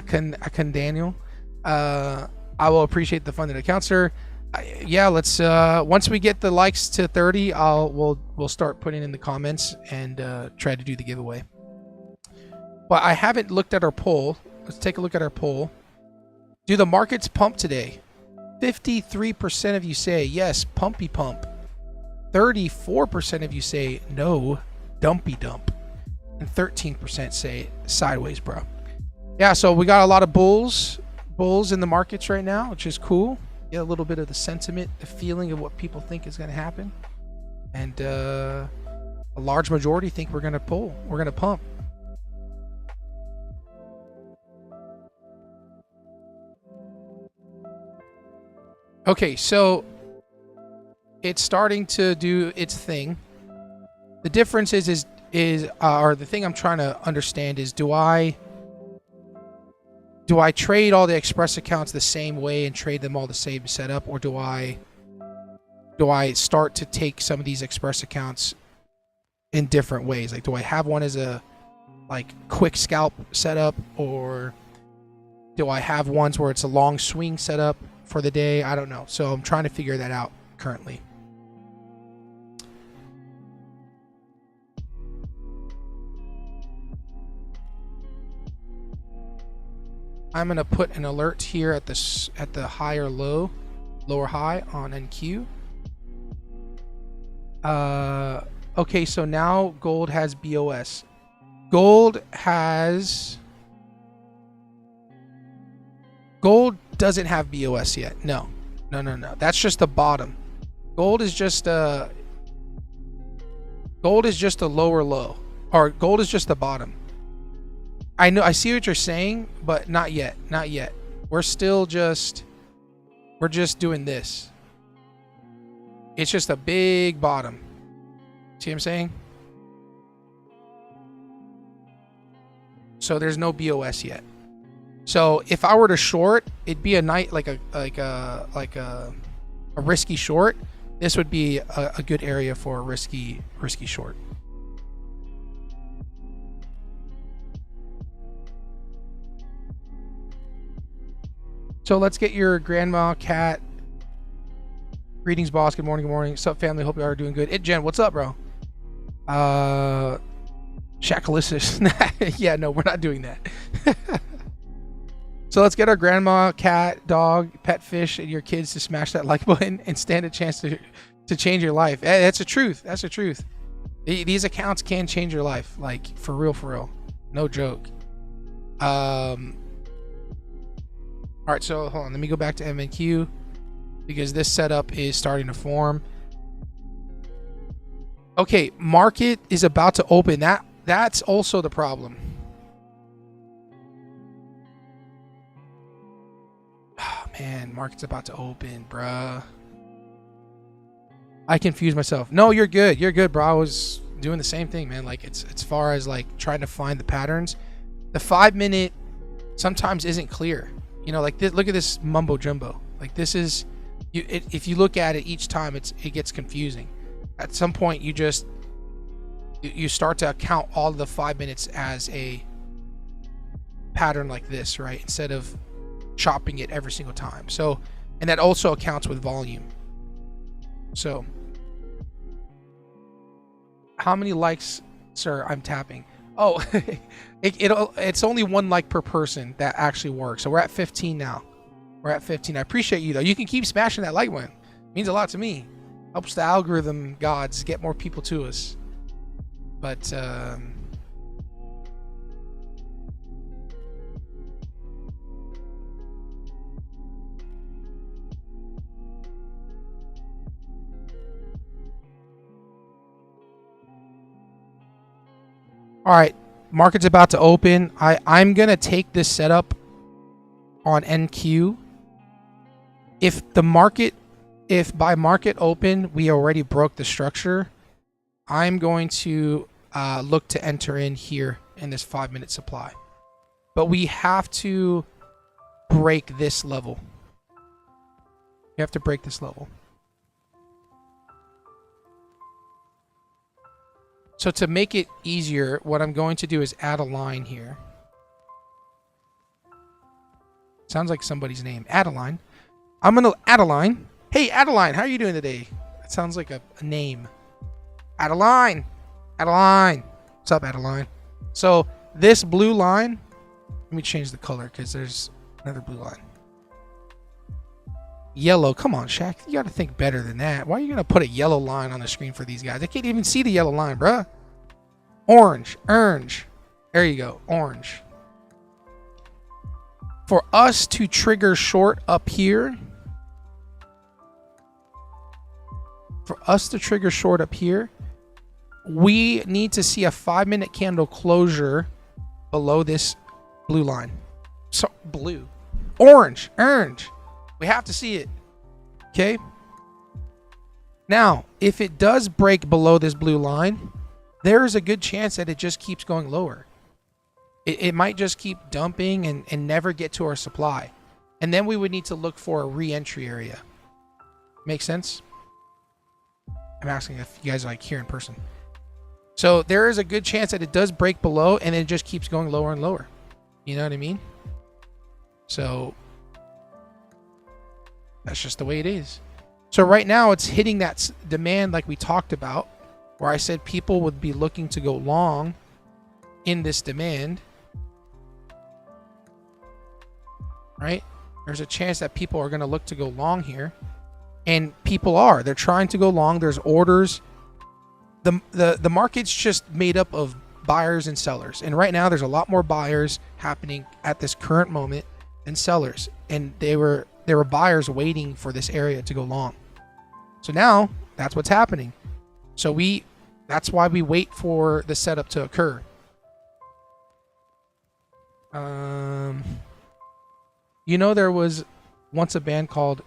can Daniel. I will appreciate the fund that accounts, sir. Yeah, let's once we get the likes to 30, we'll start putting in the comments and try to do the giveaway. But I haven't looked at our poll. Let's take a look at our poll. Do the markets pump today? 53% of you say yes, pumpy pump. 34% of you say no, dumpy dump. And 13% say sideways, bro. Yeah, so we got a lot of bulls in the markets right now, which is cool. Get a little bit of the sentiment, the feeling of what people think is going to happen. And a large majority think we're going to pull. We're going to pump. Okay, so it's starting to do its thing. The difference is or the thing I'm trying to understand is, do I trade all the Express accounts the same way and trade them all the same setup, or do I start to take some of these Express accounts in different ways? Like, do I have one as a like quick scalp setup, or do I have ones where it's a long swing setup for the day? I don't know. So I'm trying to figure that out currently. I'm gonna put an alert here at the high or low, lower high on NQ. Okay, so now gold has BOS. Gold doesn't have BOS yet. No. That's just the bottom. Gold is just a lower low, or gold is just the bottom. I know, I see what you're saying, but not yet. We're just doing this. It's just a big bottom. See what I'm saying? So there's no BOS yet. So if I were to short, it'd be a night like a risky short. This would be a good area for a risky short. So let's get your grandma cat. Greetings, boss. Good morning. What's up, family? Hope you are doing good. Jen, what's up, bro? Shakalicious. Yeah, no, we're not doing that. So let's get our grandma, cat, dog, pet fish, and your kids to smash that like button and stand a chance to change your life. That's the truth. That's the truth. These accounts can change your life, like for real. No joke. All right, so hold on. Let me go back to MNQ because this setup is starting to form. Okay, market is about to open. That's also the problem. Oh, man, market's about to open, bruh. I confused myself. No, you're good. You're good, bro. I was doing the same thing, man. Like, it's as far as like trying to find the patterns. The 5-minute sometimes isn't clear. You know, like this, look at this mumbo jumbo. Like this is, if you look at it each time, it gets confusing. At some point, you start to count all the 5 minutes as a pattern like this, right? Instead of chopping it every single time. So, and that also accounts with volume. So, how many likes, sir? I'm tapping. Oh, it's only 1 like per person that actually works. So we're at 15 now. We're at 15. I appreciate you though. You can keep smashing that like button. It means a lot to me. Helps the algorithm gods get more people to us. But All right, market's about to open. I'm going to take this setup on NQ. If by market open, we already broke the structure, I'm going to look to enter in here in this 5-minute supply. But we have to break this level. We have to break this level. So to make it easier, what I'm going to do is add a line here. Sounds like somebody's name. Adeline. I'm going to Adeline. Hey, Adeline, how are you doing today? That sounds like a name. Adeline. Adeline. What's up, Adeline? So this blue line, let me change the color because there's another blue line. Yellow. Come on, Shaq. You got to think better than that. Why are you going to put a yellow line on the screen for these guys? I can't even see the yellow line, bruh. Orange. Orange. There you go. Orange. For us to trigger short up here, we need to see a 5-minute candle closure below this blue line. So blue. Orange. Orange. We have to see it. Okay. Now, if it does break below this blue line, there is a good chance that it just keeps going lower. It might just keep dumping and never get to our supply. And then we would need to look for a re-entry area. Make sense? I'm asking if you guys are like here in person. So there is a good chance that it does break below and it just keeps going lower and lower. You know what I mean? So that's just the way it is. So right now it's hitting that demand like we talked about, where I said people would be looking to go long in this demand. Right? There's a chance that people are going to look to go long here. And people are. They're trying to go long. There's orders. The market's just made up of buyers and sellers. And right now there's a lot more buyers happening at this current moment than sellers. And there were buyers waiting for this area to go long. So now that's what's happening. So that's why we wait for the setup to occur. You know, there was once a band called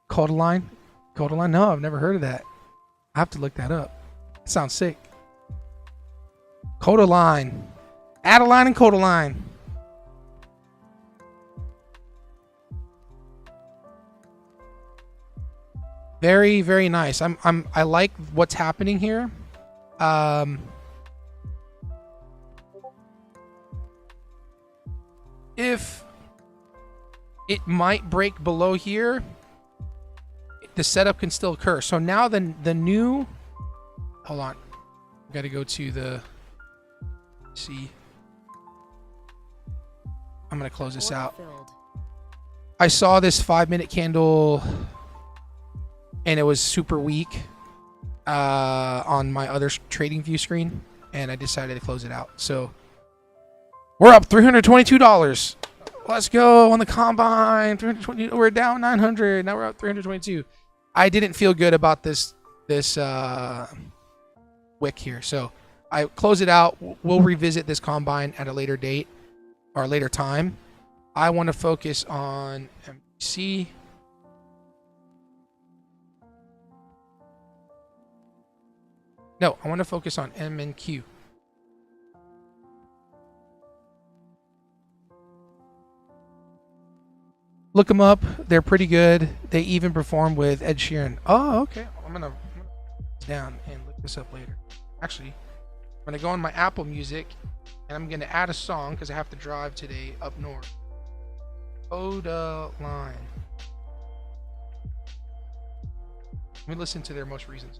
Codaline. Codaline? No, I've never heard of that. I have to look that up. It sounds sick. Codaline. Adeline and Codaline. Very, very nice. I like what's happening here. If it might break below here, the setup can still occur. So now the new, hold on, got to go to the, see, I'm going to close this out. I saw this 5-minute candle and it was super weak on my other trading view screen, and I decided to close it out. So we're up $322. Let's go on the combine. 320. We're down 900. Now we're up 322. I didn't feel good about this wick here, so I close it out. We'll revisit this combine at a later date or a later time. I want to focus on MBC. No, I want to focus on M and Q. Look them up. They're pretty good. They even perform with Ed Sheeran. Oh, okay. I'm gonna down and look this up later. Actually, I'm gonna go on my Apple Music and I'm gonna add a song because I have to drive today up north. Oda Line. Let me listen to their most recent.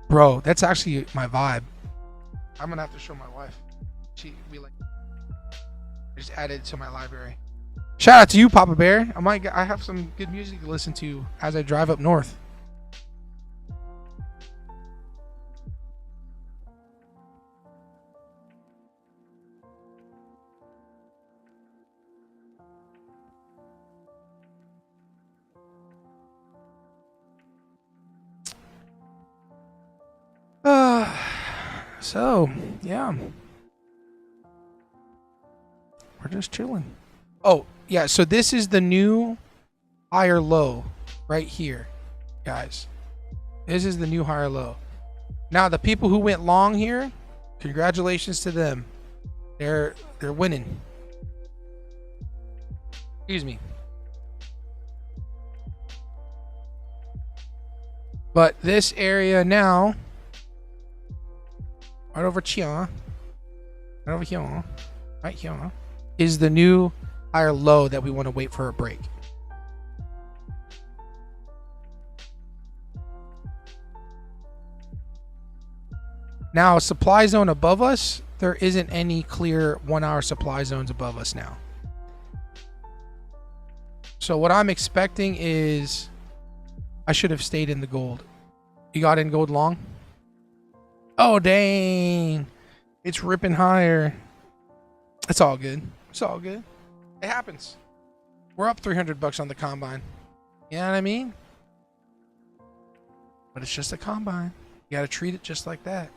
Bro, that's actually my vibe. I'm gonna have to show my wife. I just added it to my library. Shout out to you, Papa Bear. I have some good music to listen to as I drive up north. So, yeah. We're just chilling. Oh, yeah, so this is the new higher low right here, guys. This is the new higher low. Now, the people who went long here, congratulations to them. They're winning. Excuse me. But this area now, right over here, right here, is the new higher low that we want to wait for a break. Now, supply zone above us, there isn't any clear 1 hour supply zones above us now. So what I'm expecting is I should have stayed in the gold. You got in gold long? Oh, dang. It's ripping higher. It's all good. It's all good. It happens. We're up 300 bucks on the combine. You know what I mean? But it's just a combine. You got to treat it just like that.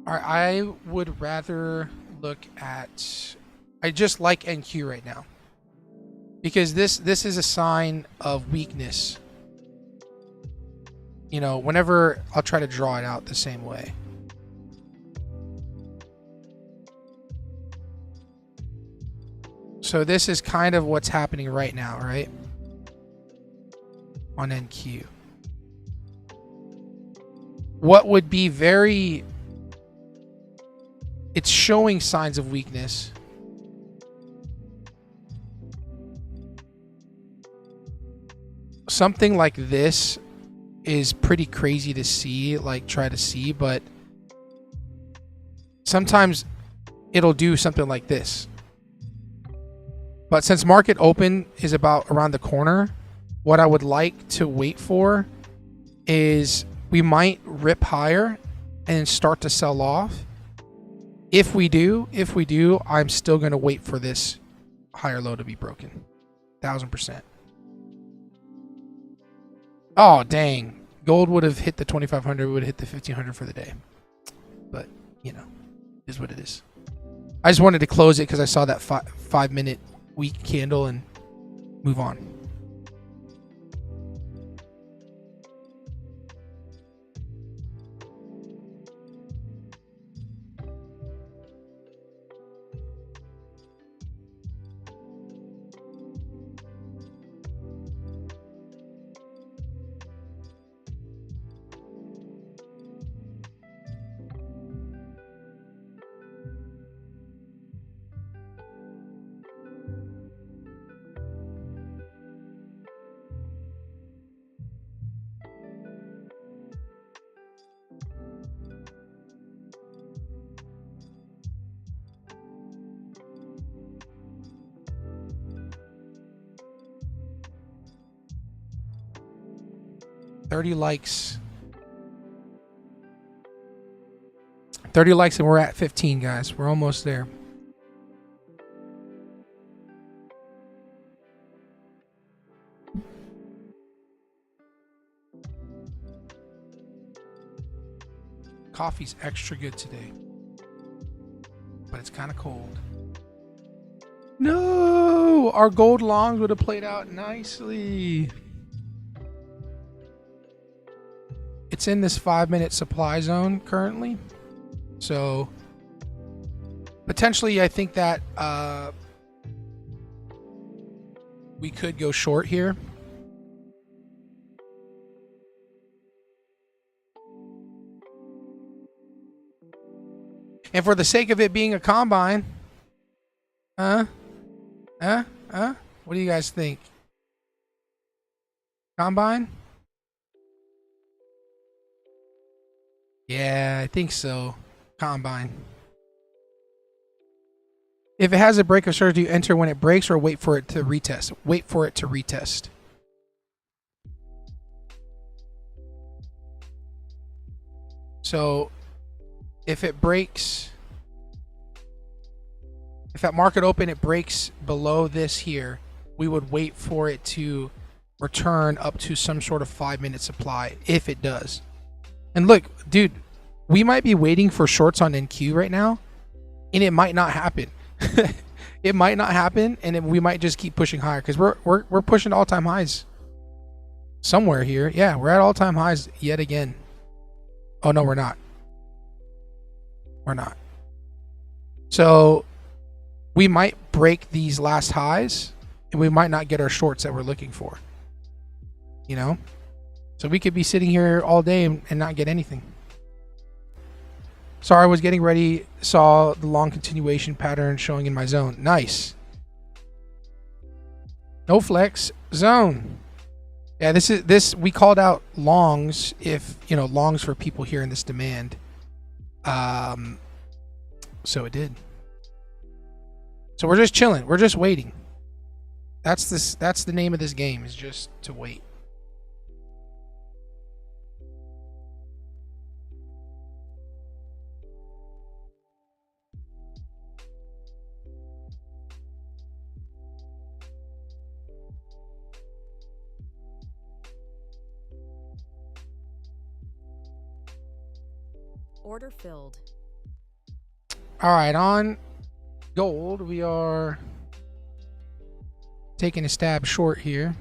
All right, I would rather look at. I just like NQ right now because this is a sign of weakness. You know, whenever I'll try to draw it out the same way. So this is kind of what's happening right now, right? On NQ. What would be very... It's showing signs of weakness. Something like this is pretty crazy to see, like try to see, but sometimes it'll do something like this. But since market open is about around the corner, what I would like to wait for is we might rip higher and start to sell off. If we do, I'm still going to wait for this higher low to be broken. 1000%. Oh, dang. Gold would have hit the 2500, would have hit the 1500 for the day. But, you know, it is what it is. I just wanted to close it because I saw that 5-minute weak candle and move on. $30 likes. 30 likes and we're at 15, guys. We're almost there. Coffee's extra good today, but it's kind of cold. No, our gold longs would have played out nicely. It's in this 5-minute supply zone currently. So potentially I think that we could go short here. And for the sake of it being a combine, what do you guys think? Combine? Yeah, I think so. Combine. If it has a break of surge, do you enter when it breaks or wait for it to retest? Wait for it to retest. So if it breaks, if at market open it breaks below this here, we would wait for it to return up to some sort of 5-minute supply if it does. And look, dude, we might be waiting for shorts on NQ right now, and it might not happen. It might not happen, and we might just keep pushing higher because we're pushing all-time highs somewhere here. Yeah, we're at all-time highs yet again. Oh no, we're not. We're not. So we might break these last highs, and we might not get our shorts that we're looking for. You know, so we could be sitting here all day and not get anything. Sorry, I was getting ready, saw the long continuation pattern showing in my zone. Nice. No flex zone. Yeah, this we called out longs, if you know, longs for people here in this demand. So it did. So we're just chilling. We're just waiting. That's the name of this game, is just to wait. Order filled. All right, on gold, we are taking a stab short here.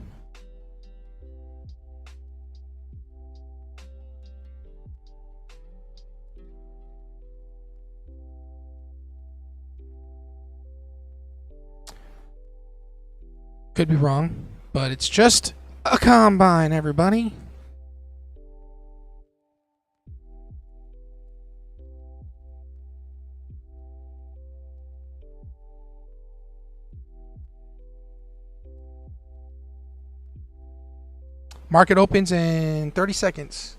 Could be wrong, but it's just a combine, everybody. Market opens in 30 seconds.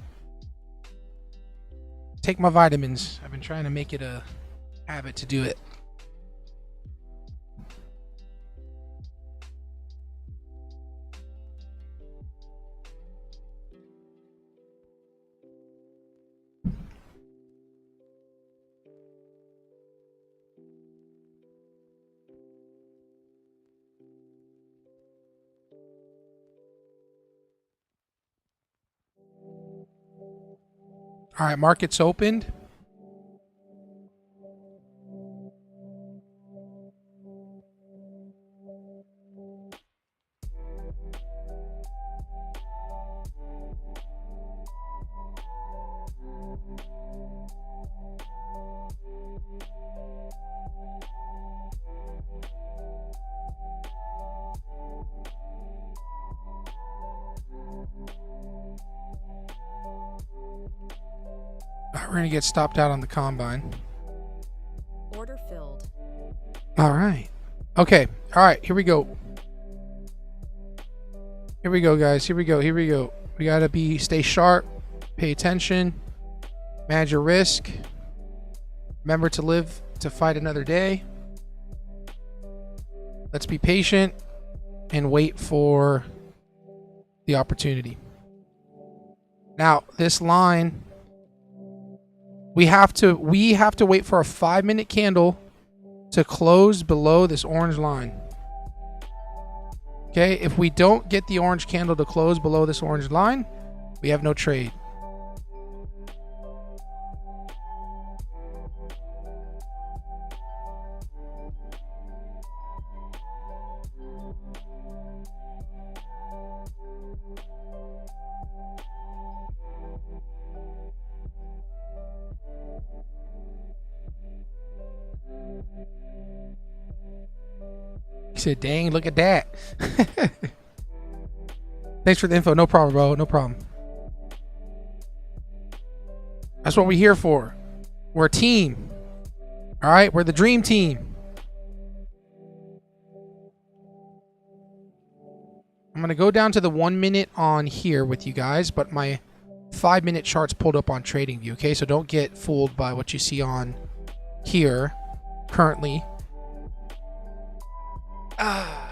Take my vitamins. I've been trying to make it a habit to do it. All right, markets opened. We're going to get stopped out on the combine. Order filled. All right. Okay. All right. Here we go. Here we go, guys. Here we go. Here we go. We got to stay sharp. Pay attention. Manage your risk. Remember to live to fight another day. Let's be patient and wait for the opportunity. Now, this line, we have to wait for a 5-minute candle to close below this orange line. Okay, if we don't get the orange candle to close below this orange line, we have no trade. He said, dang, look at that. Thanks for the info. No problem, bro. No problem. That's what we're here for. We're a team. All right? We're the dream team. I'm going to go down to the 1 minute on here with you guys, but my 5-minute chart's pulled up on TradingView, okay? So don't get fooled by what you see on here currently. Ah.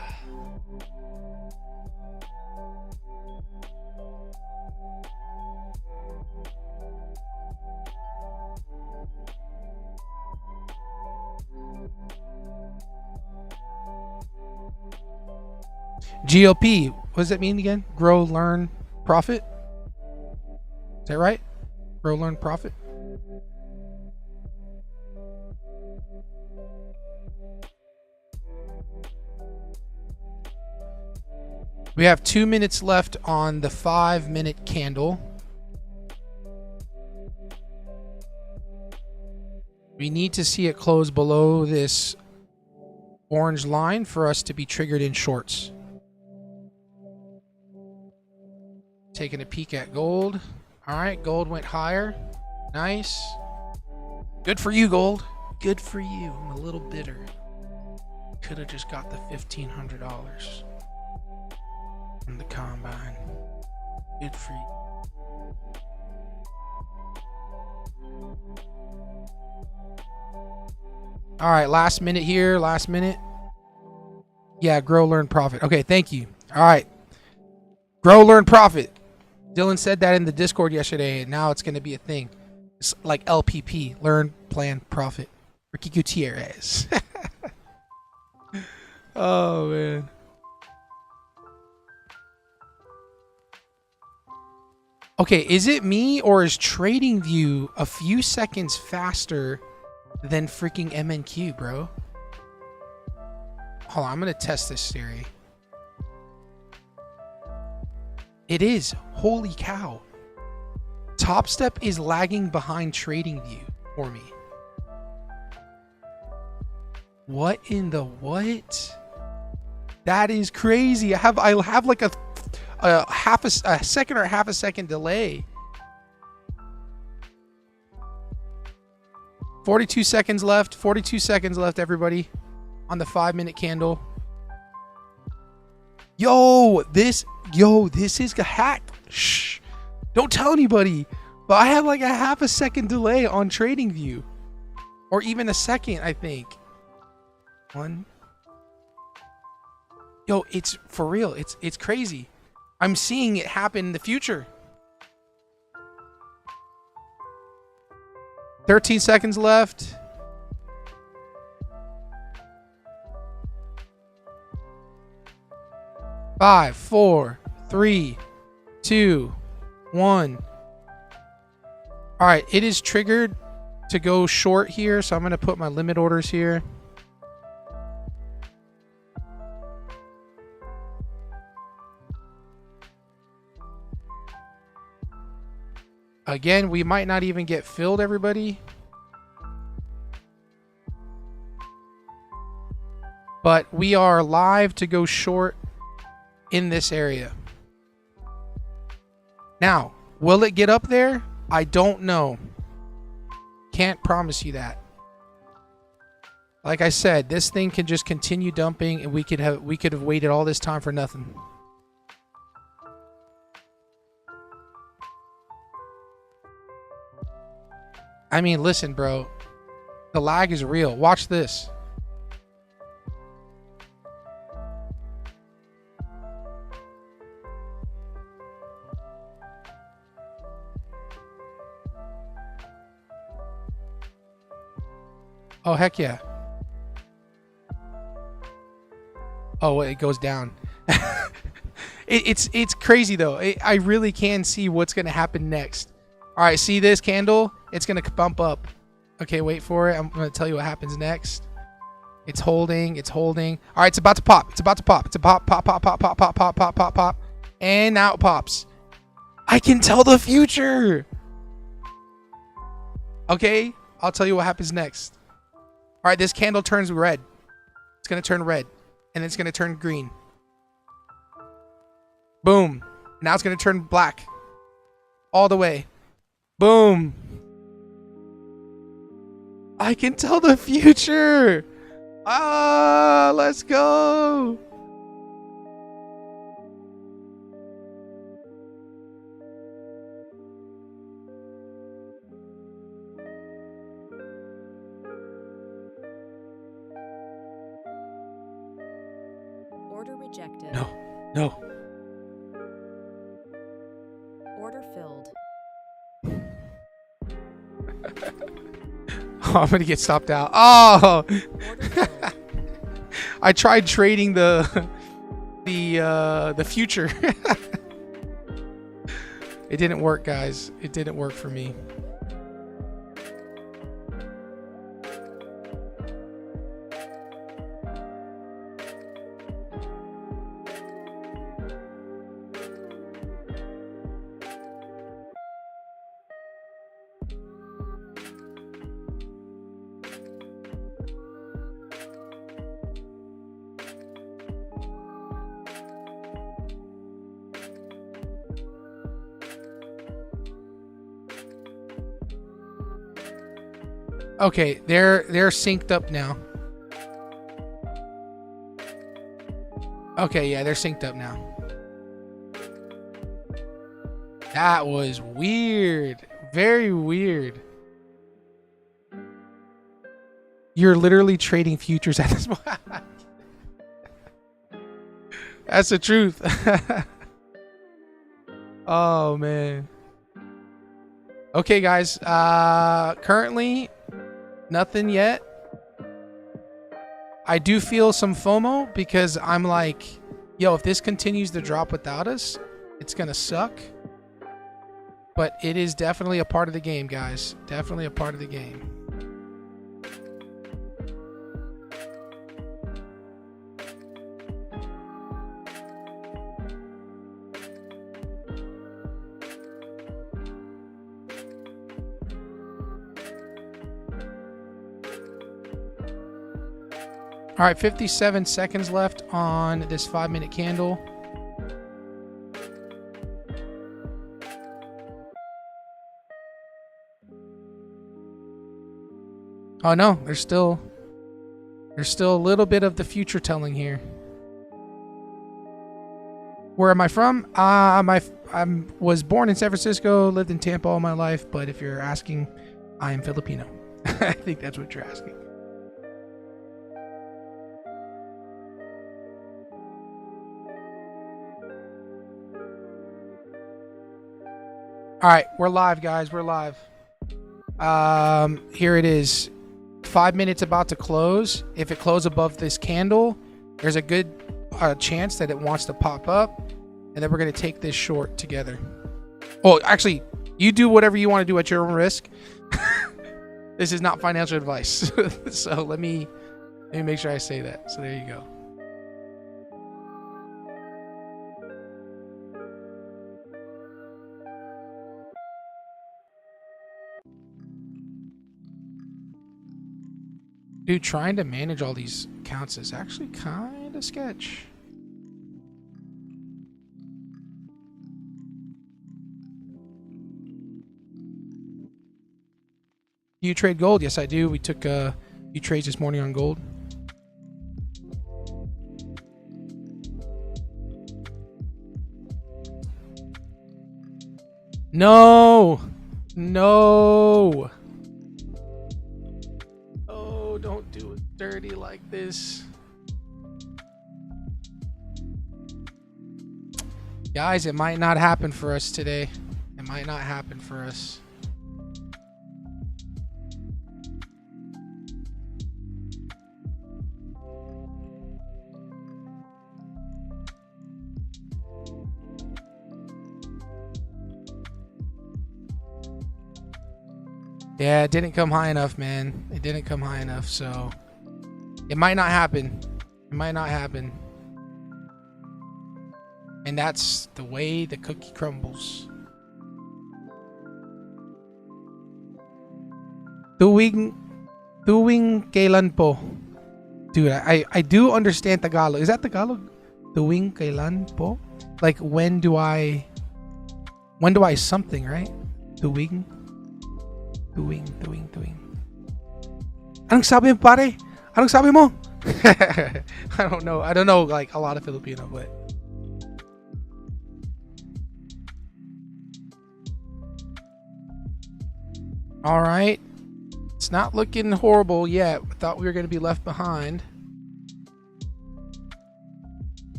GOP. What does that mean again? Grow, learn, profit. Is that right? Grow, learn, profit. We have 2 minutes left on the 5-minute candle. We need to see it close below this orange line for us to be triggered in shorts. Taking a peek at gold. All right, gold went higher. Nice. Good for you, gold. Good for you. I'm a little bitter. Could have just got the $1,500 from the combine. Good for you. All right, last minute here. Last minute. Yeah, grow, learn, profit. Okay, thank you. All right. Grow, learn, profit. Dylan said that in the Discord yesterday, and now it's going to be a thing. It's like LPP, learn, plan, profit. Ricky Gutierrez. Oh, man. Okay, is it me or is TradingView a few seconds faster than freaking MNQ, bro? Hold on, I'm going to test this theory. It is. Holy cow. TopStep is lagging behind TradingView for me. What in the what? That is crazy. I'll have like a second or half a second delay. 42 seconds left. 42 seconds left, everybody, on the 5-minute candle. Yo, this is a hack. Shh. Don't tell anybody. But I have like a half a second delay on TradingView. Or even a second, I think. One. Yo, it's for real. It's crazy. I'm seeing it happen in the future. 13 seconds left. Five, four, three, two, one. All right, it is triggered to go short here, so I'm going to put my limit orders here. Again, we might not even get filled, everybody. But we are live to go short in this area. Now, will it get up there? I don't know. Can't promise you that. Like I said, this thing can just continue dumping, and we could have waited all this time for nothing. I mean, listen, bro. The lag is real. Watch this. Oh, heck yeah. Oh, it goes down. It's crazy, though. I really can see what's going to happen next. All right, see this candle? It's going to bump up. Okay, wait for it. I'm going to tell you what happens next. It's holding. It's holding. All right, it's about to pop. It's about to pop. It's a pop, pop, pop, pop, pop, pop, pop, pop, pop, pop. And now it pops. I can tell the future. Okay, I'll tell you what happens next. All right, this candle turns red. It's going to turn red. And it's going to turn green. Boom. Now it's going to turn black. All the way. Boom. I can tell the future. Ah, let's go. Order rejected. No. No. Order filled. Oh, I'm gonna get stopped out. Oh, Order filled. I tried trading the future. It didn't work, guys. It didn't work for me. Okay, they're synced up now. Okay, yeah, they're synced up now. That was weird. Very weird. You're literally trading futures at this point. That's the truth. Oh man. Okay, guys. Currently nothing yet. I do feel some FOMO because I'm like, yo, if this continues to drop without us, it's gonna suck. But it is definitely a part of the game, guys. Definitely a part of the game. All right, 57 seconds left on this 5-minute candle. Oh no, there's still a little bit of the future telling here. Where am I from? I was born in San Francisco, lived in Tampa all my life, but if you're asking, I am Filipino. I think that's what you're asking. All right, we're live, guys. We're live. Here it is. 5 minutes about to close. If it closes above this candle, there's a good chance that it wants to pop up, and then we're going to take this short together. Oh, actually, you do whatever you want to do at your own risk. This is not financial advice. So let me make sure I say that. So there you go. Dude, trying to manage all these accounts is actually kind of sketch. Do you trade gold? Yes, I do. We took a few trades this morning on gold. No! No! Don't do it dirty like this. Guys, it might not happen for us today. It might not happen for us. Yeah, it didn't come high enough, man. It didn't come high enough, so it might not happen. It might not happen. And that's the way the cookie crumbles. Tuwing kailan po? Dude, I do understand Tagalog. Is that Tagalog? Tuwing kailan po? Like when do I something, right? Tuwing. Anong sabi mo, pare? Anong sabi mo? I don't know. I don't know like a lot of Filipino, but all right. It's not looking horrible yet. I thought we were going to be left behind.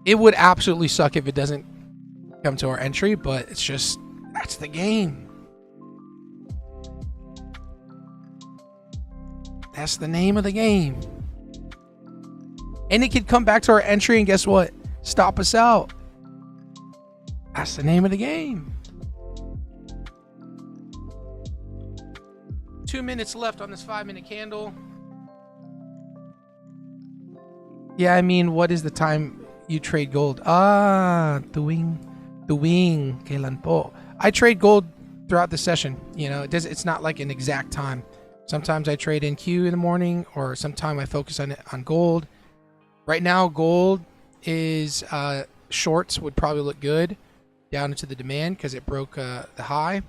It would absolutely suck if it doesn't come to our entry, but it's just, that's the game. That's the name of the game. And it could come back to our entry and guess what? Stop us out. That's the name of the game. 2 minutes left on this 5-minute candle. Yeah, I mean, what is the time you trade gold? Tuwing kailan po. I trade gold throughout the session. You know, it's not like an exact time. Sometimes I trade in Q in the morning, or sometimes I focus on gold. Right now, gold is shorts would probably look good down into the demand because it broke the high.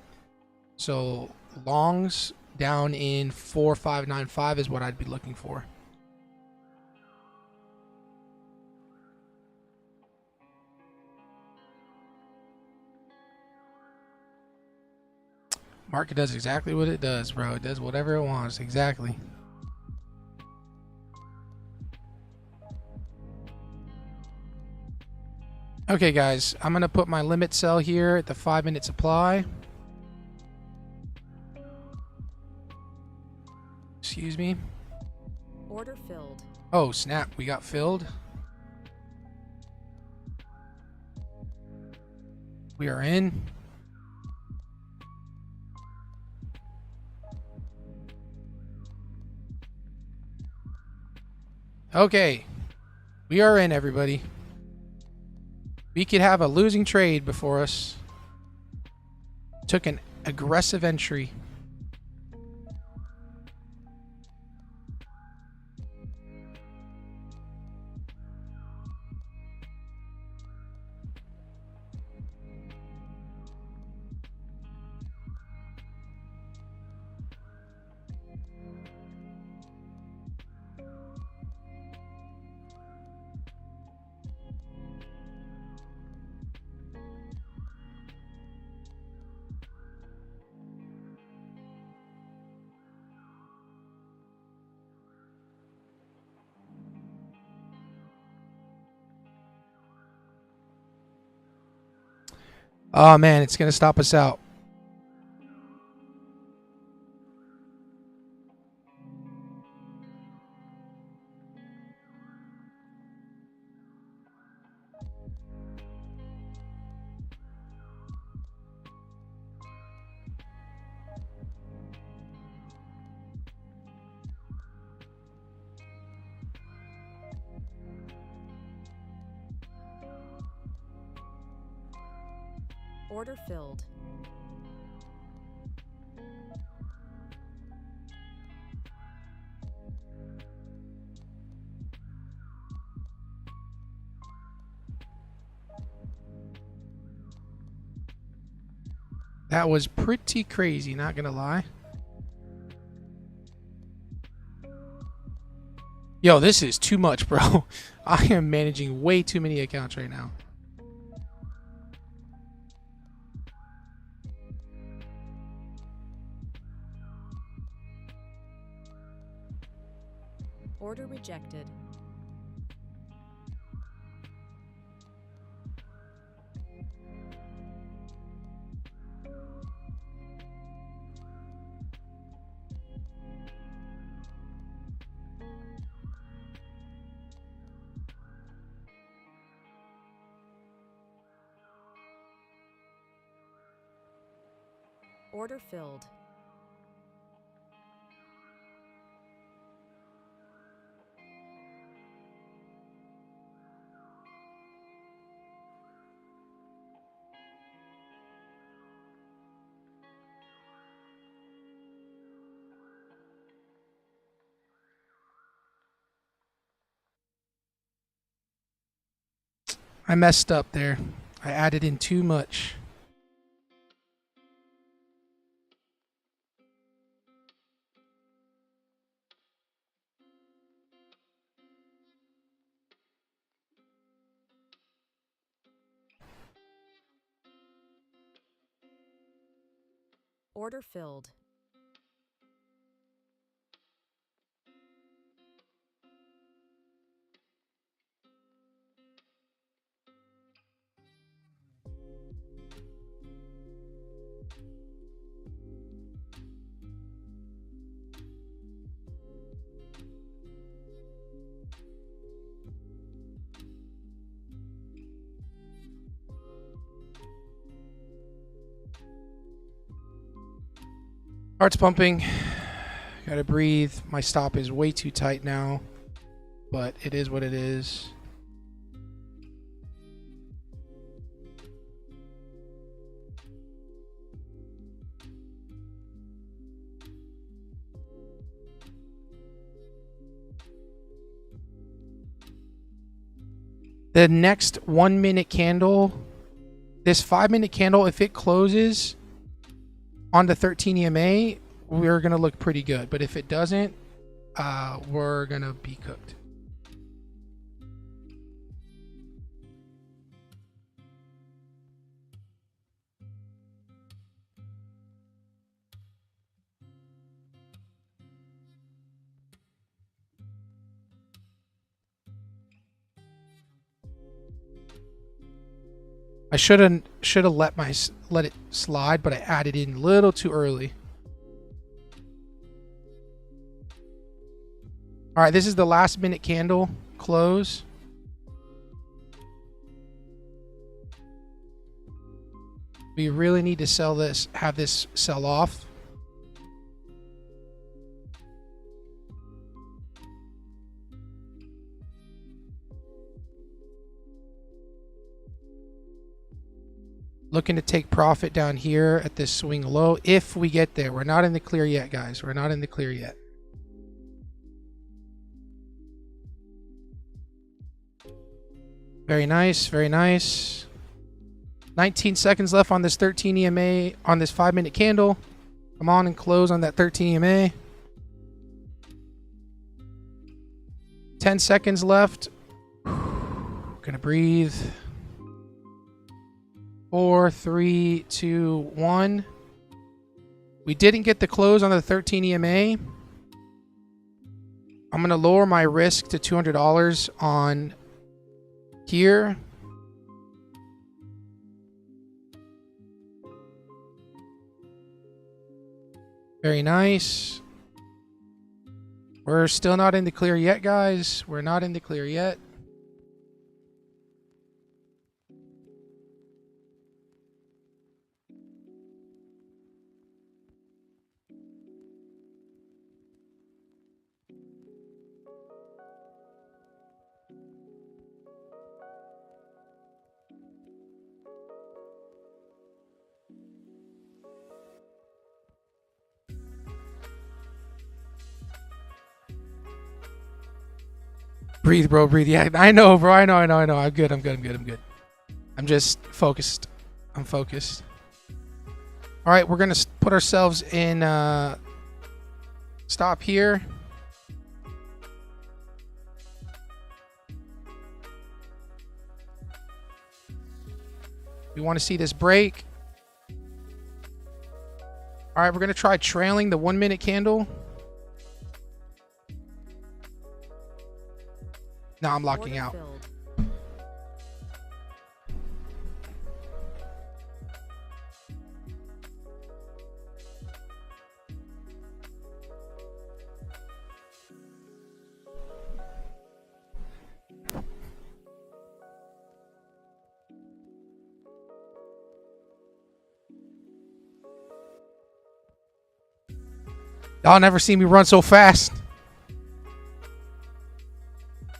So longs down in 4595 is what I'd be looking for. Market does exactly what it does, bro. It does whatever it wants. Exactly. Okay, guys. I'm going to put my limit sell here at the 5-minute supply. Excuse me. Order filled. Oh, snap. We got filled. We are in. Okay. We are in, everybody. We could have a losing trade before us. Took an aggressive entry. Oh, man, it's going to stop us out. Order filled. That was pretty crazy, not going to lie. Yo, this is too much, bro. I am managing way too many accounts right now. Order rejected. Order filled. I messed up there. I added in too much. Order filled. Heart's pumping. Gotta breathe. My stop is way too tight now, but it is what it is. The next 1 minute candle, this 5 minute candle, if it closes on the 13 EMA, we're going to look pretty good. But if it doesn't, we're going to be cooked. I should have let it slide, but I added in a little too early. All right, this is the last minute candle close. We really need to sell this, have this sell off. Looking to take profit down here at this swing low if we get there. We're not in the clear yet, guys. We're not in the clear yet. Very nice, very nice. 19 seconds left on this 13 EMA, on this 5 minute candle. Come on and close on that 13 EMA. 10 seconds left. Gonna breathe. 4, 3, 2, 1. We didn't get the close on the 13 EMA. I'm going to lower my risk to $200 on here. Very nice. We're still not in the clear yet, guys. We're not in the clear yet. Breathe, bro, breathe. Yeah, I know, bro. I know. I'm good. I'm just focused. I'm focused. All right, we're going to put ourselves in stop here. We want to see this break. All right, we're going to try trailing the 1 minute candle. No, I'm locking out. Y'all never see me run so fast.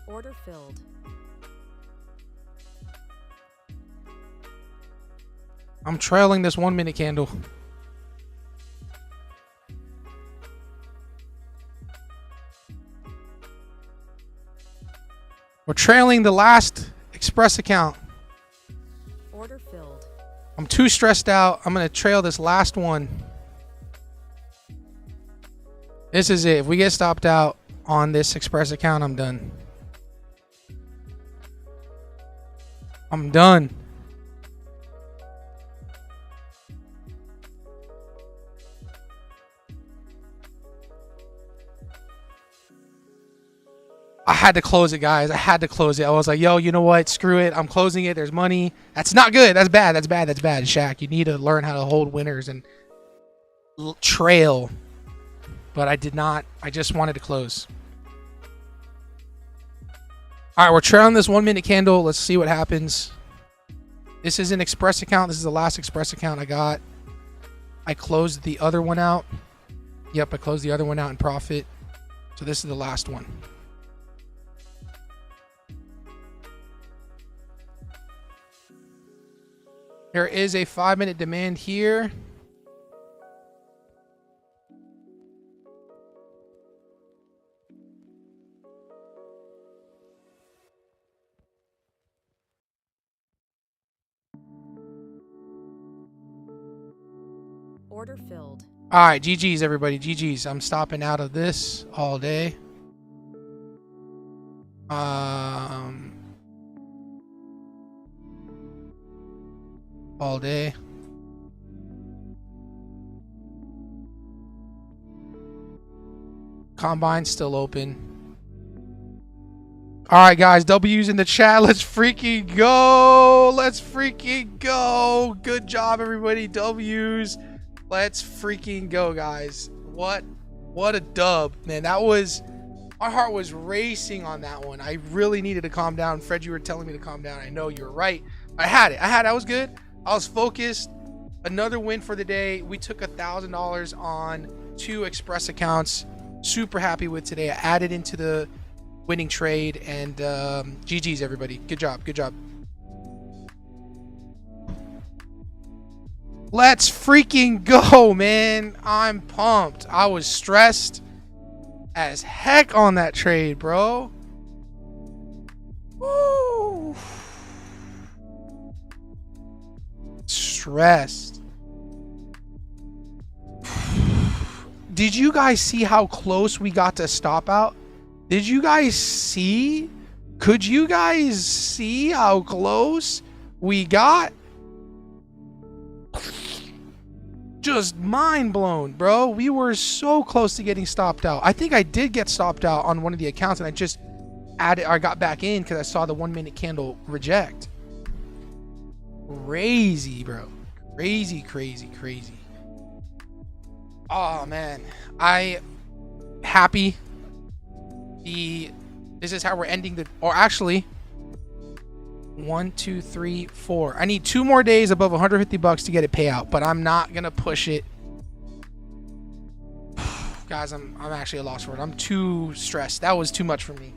Order filled. I'm trailing this 1 minute candle. We're trailing the last Express account. Order filled. I'm too stressed out. I'm going to trail this last one. This is it. If we get stopped out on this Express account, I'm done. I'm done. I had to close it, guys. I had to close it. I was like, yo, you know what? Screw it. I'm closing it. There's money. That's not good. That's bad. That's bad. That's bad, Shaq. You need to learn how to hold winners and trail. But I did not. I just wanted to close. All right, we're trailing this 1 minute candle. Let's see what happens. This is an Express account. This is the last Express account I got. I closed the other one out. Yep, I closed the other one out in profit. So this is the last one. There is a 5-minute demand here. Order filled. All right, GG's everybody, GG's. I'm stopping out of this all day. All day. Combine's still open. All right, guys, W's in the chat. Let's freaking go. Let's freaking go. Good job, everybody. W's. Let's freaking go, guys. What a dub, man. That was, my heart was racing on that one. I really needed to calm down. Fred, you were telling me to calm down. I know you were right. I had it. I was good. I was focused. Another win for the day. We took $1,000 on 2 Express accounts. Super happy with today. I added into the winning trade, and GG's everybody. Good job. Good job. Let's freaking go, man. I'm pumped. I was stressed as heck on that trade, bro. Woo. Stressed. Did you guys see how close we got to stop out? Did you guys see? Could you guys see how close we got? Just mind blown, bro. We were so close to getting stopped out. I think I did get stopped out on one of the accounts, and I just added, I got back in because I saw the 1-minute candle reject. Crazy, bro. Crazy, crazy, crazy. Oh man, I happy. This is how we're ending the, or actually 1, 2, 3, 4. I need 2 more days above $150 to get it payout, but I'm not gonna push it. Guys, I'm actually at a loss for it. I'm too stressed. That was too much for me.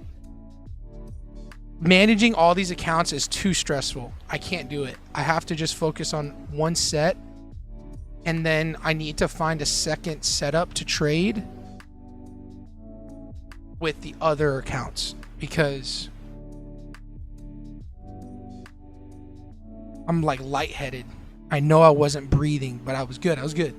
Managing all these accounts is too stressful. I can't do it. I have to just focus on one set, and then I need to find a second setup to trade with the other accounts, because I'm like lightheaded. I know I wasn't breathing, but I was good. I was good.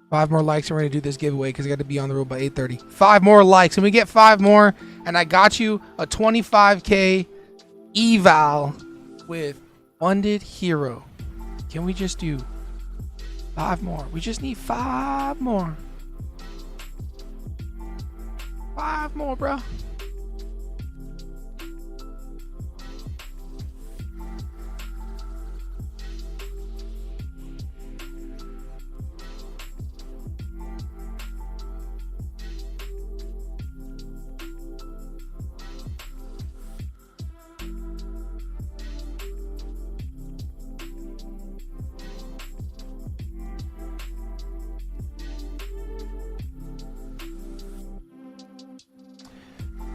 Five more likes and we're gonna do this giveaway because I got to be on the road by 8:30. 5 more likes and we get 5 more, and I got you a 25k eval with Funded Hero. Can we just do 5 more? We just need 5 more. 5 more, bro.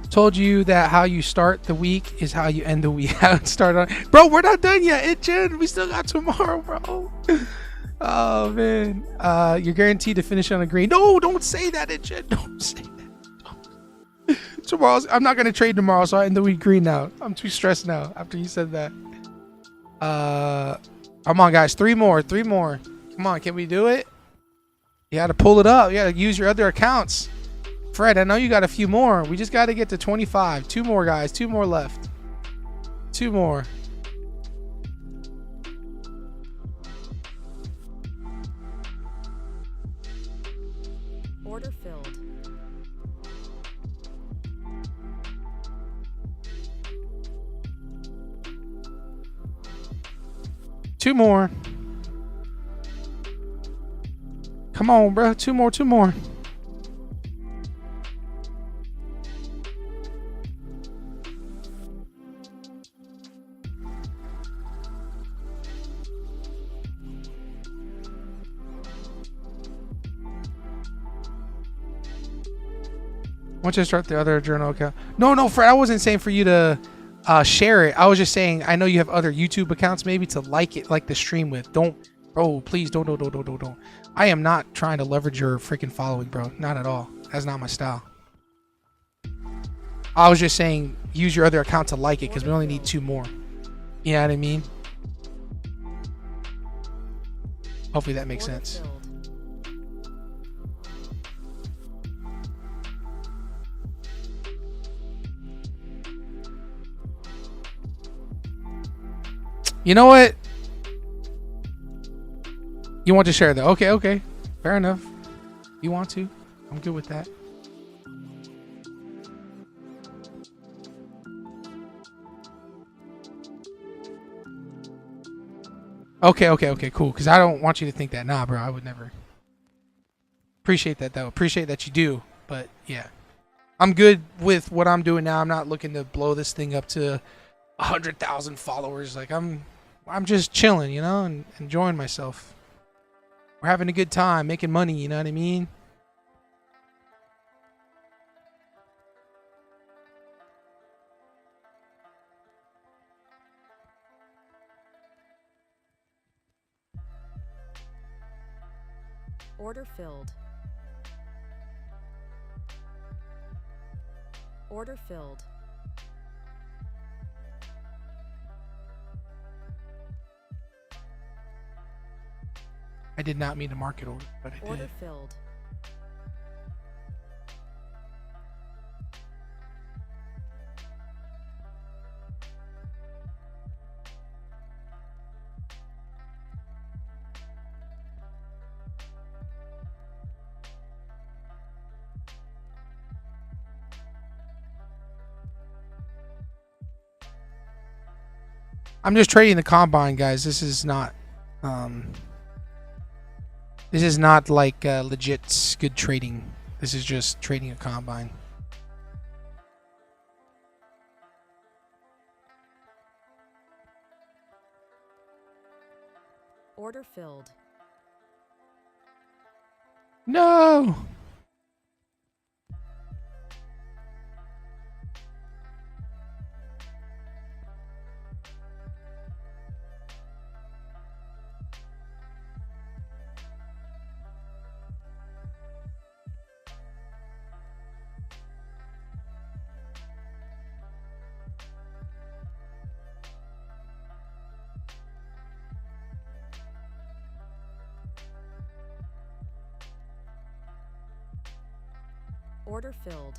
Told you that how you start the week is how you end the week. How it start on, bro. We're not done yet, Itchin. We still got tomorrow, bro. Oh man, you're guaranteed to finish on a green. No, don't say that, Itchin. Don't say that. Tomorrow's, I'm not gonna trade tomorrow, so I end the week green now. I'm too stressed now after you said that. Come on, guys. 3 more. 3 more. Come on, can we do it? You gotta pull it up. You gotta use your other accounts. Fred, I know you got a few more. We just got to get to 25. 2 more, guys. 2 more left. 2 more. Order filled. Two more. Come on, bro. 2 more. 2 more. Once I start the other journal account. No, Fred, I wasn't saying for you to share it. I was just saying I know you have other YouTube accounts maybe to like the stream with. Don't, bro, please don't. I am not trying to leverage your freaking following, bro. Not at all. That's not my style. I was just saying use your other account to like it because we only need 2 more. You know what I mean? Hopefully that makes sense. Filled. You know what? You want to share that? Okay. Fair enough. You want to? I'm good with that. Okay, cool. Because I don't want you to think that. Nah, bro, I would never. Appreciate that, though. Appreciate that you do. But, yeah. I'm good with what I'm doing now. I'm not looking to blow this thing up to 100,000 followers. Like, I'm just chilling, you know, and enjoying myself. We're having a good time, making money, you know what I mean? Order filled. Order filled. I did not mean to market order, but I Order did. filled. I'm just trading the combine, guys. This is not like legit good trading. This is just trading a combine. Order filled. No. Order filled.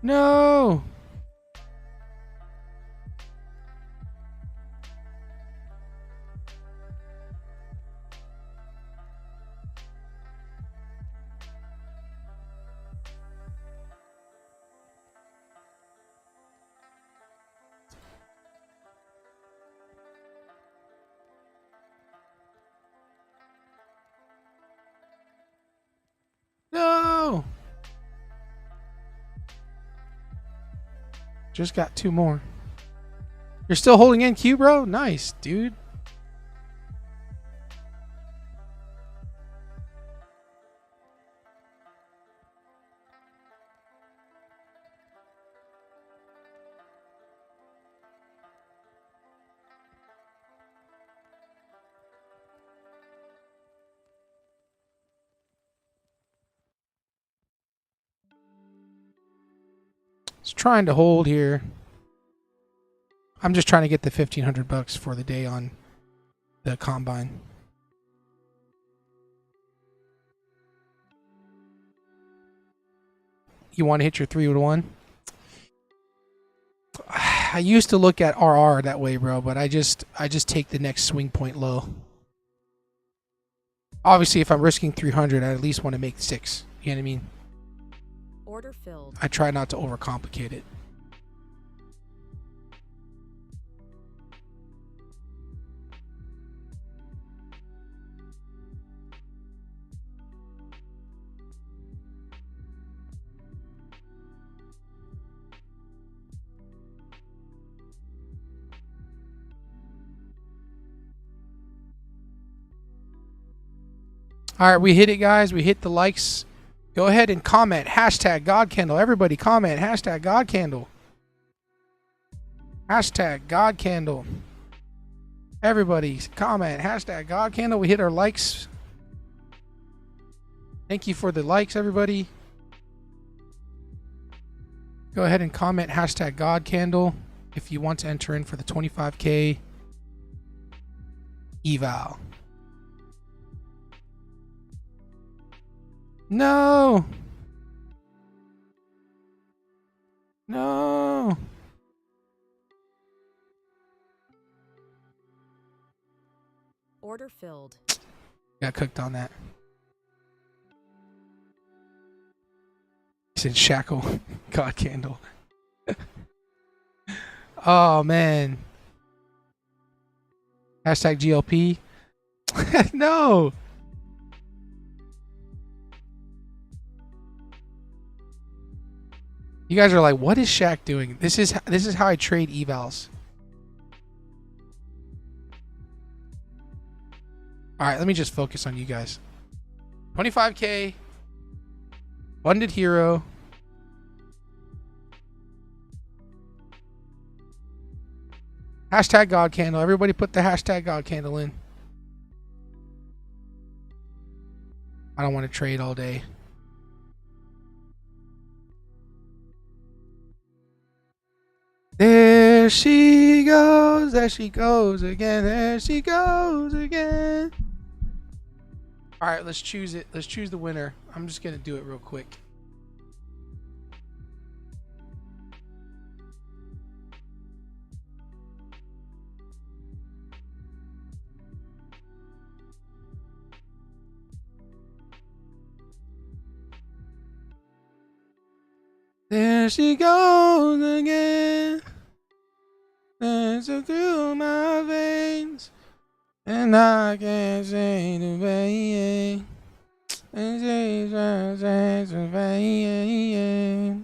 No. No. Just got 2 more. You're still holding in Q, bro? Nice, dude. Just trying to hold here. I'm just trying to get the $1,500 for the day on the combine. You want to hit your 3-1? I used to look at RR that way, bro, but I just take the next swing point low. Obviously, if I'm risking 300, I at least want to make 6. You know what I mean? Order filled. I try not to overcomplicate it. All right, we hit it, guys. We hit the likes. Go ahead and comment. Hashtag GodCandle. Everybody comment. Hashtag GodCandle. Hashtag GodCandle. Everybody comment. Hashtag GodCandle. We hit our likes. Thank you for the likes, everybody. Go ahead and comment. Hashtag GodCandle if you want to enter in for the 25K eval. No. No. Order filled. Got cooked on that. He said shackle. God candle. Oh, man. Hashtag GLP. No. You guys are like, what is Shaq doing? This is how I trade evals. All right, let me just focus on you guys. 25K. Funded hero. Hashtag GodCandle. Everybody put the hashtag GodCandle in. I don't want to trade all day. There she goes again, there she goes again. All right, let's choose it. Let's choose the winner. I'm just going to do it real quick. There she goes again. Dancing through my veins. And I can't say the way. And she's the way.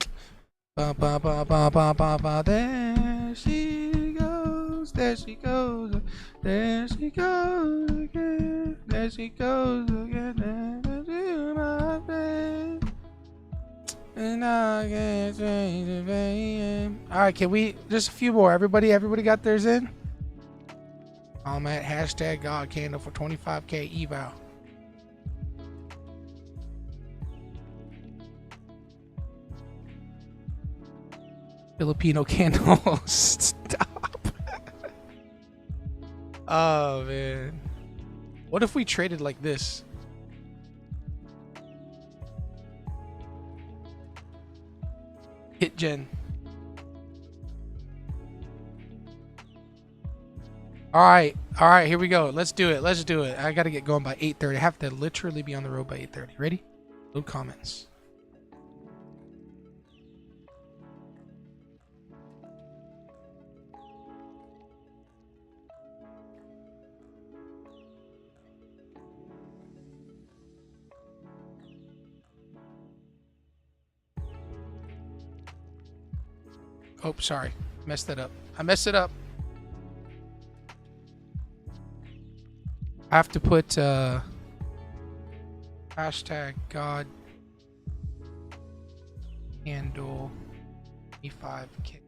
Ba ba ba ba ba ba ba. There she goes. There she goes. There she goes again. There she goes again. Dancing through my veins. And I can't change the way. All right, can we just a few more? Everybody got theirs in? I'm at hashtag GodCandle for 25K eval. Filipino candle. Stop. Oh man. What if we traded like this? Hit gen. All right, here we go. Let's do it. I gotta get going by 8:30. I have to literally be on the road by 8:30. Ready? Load comments. Oh, sorry. Messed that up. I messed it up. I have to put hashtag God handle E5K.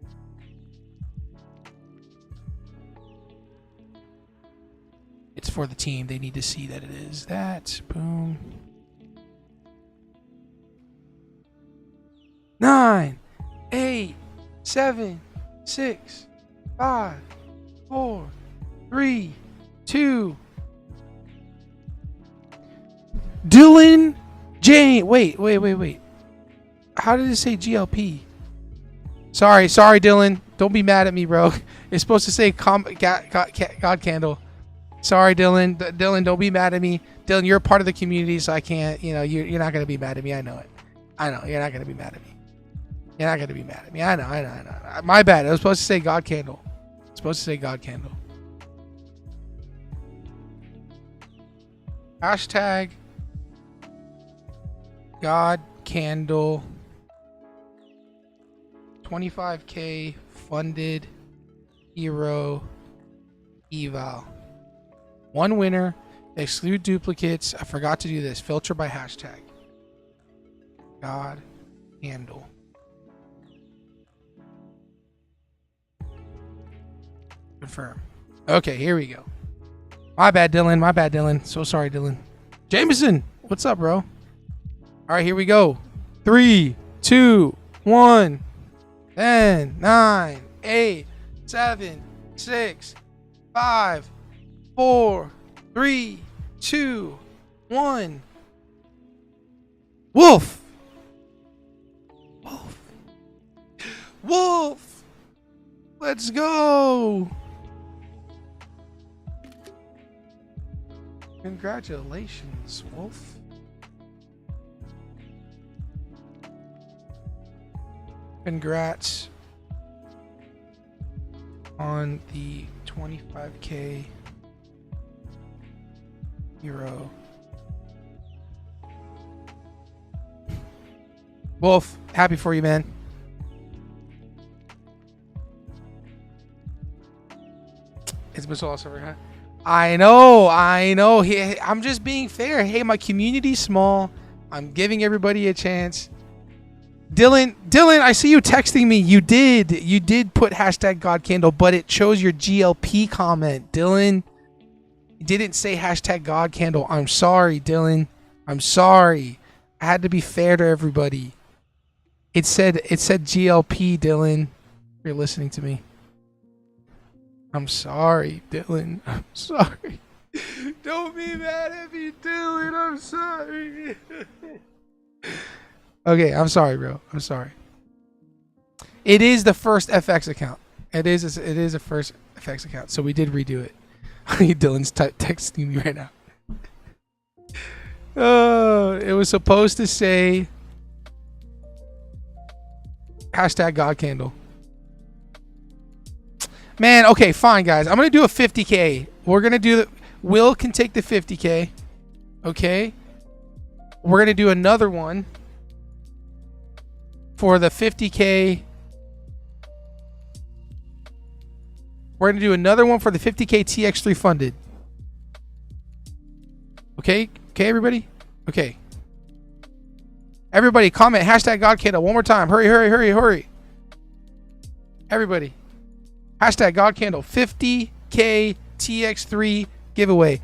It's for the team. They need to see that it is that. Boom. 9, 8, 7, 6, 5, 4, 3, 2. Dylan Jane. Wait. How did it say GLP? Sorry, Dylan. Don't be mad at me, bro. It's supposed to say God Candle. Sorry, Dylan. Dylan, don't be mad at me. Dylan, you're a part of the community, so I can't, you're not going to be mad at me. I know it. I know. You're not going to be mad at me. You're not going to be mad at me. I know. My bad. I was supposed to say God Candle. Hashtag God Candle 25K funded hero eval. One winner. Exclude duplicates. I forgot to do this. Filter by hashtag. God Candle. Confirm. Okay, here we go. My bad, Dylan. So sorry, Dylan. Jameson, what's up, bro? All right, here we go. 3, 2, 1. 10, 9, 8, 7, 6, 5, 4, 3, 2, 1. Wolf. Let's go. Congratulations, Wolf. Congrats on the 25K hero. Wolf, happy for you, man. It's been so awesome, huh? I know. Hey, I'm just being fair. Hey, my community's small. I'm giving everybody a chance. Dylan, I see you texting me. You did put hashtag God Candle, but it chose your GLP comment. Dylan, you didn't say hashtag God Candle. I'm sorry, Dylan. I'm sorry. I had to be fair to everybody. It said GLP, Dylan. If you're listening to me. I'm sorry, Dylan. I'm sorry. Don't be mad at me, Dylan. I'm sorry. Okay, I'm sorry, bro. I'm sorry. It is the first FX account. It is a first FX account, so we did redo it. Dylan's texting me right now. It was supposed to say hashtag God Candle. Man, okay, fine, guys. I'm gonna do a 50K. We're gonna do the. Will can take the 50K. Okay. We're gonna do another one for the 50K. We're gonna do another one for the 50K TX3 funded. Okay, everybody. Okay. Everybody, comment hashtag God Candle one more time. Hurry. Everybody. Hashtag God Candle 50K TX3 giveaway.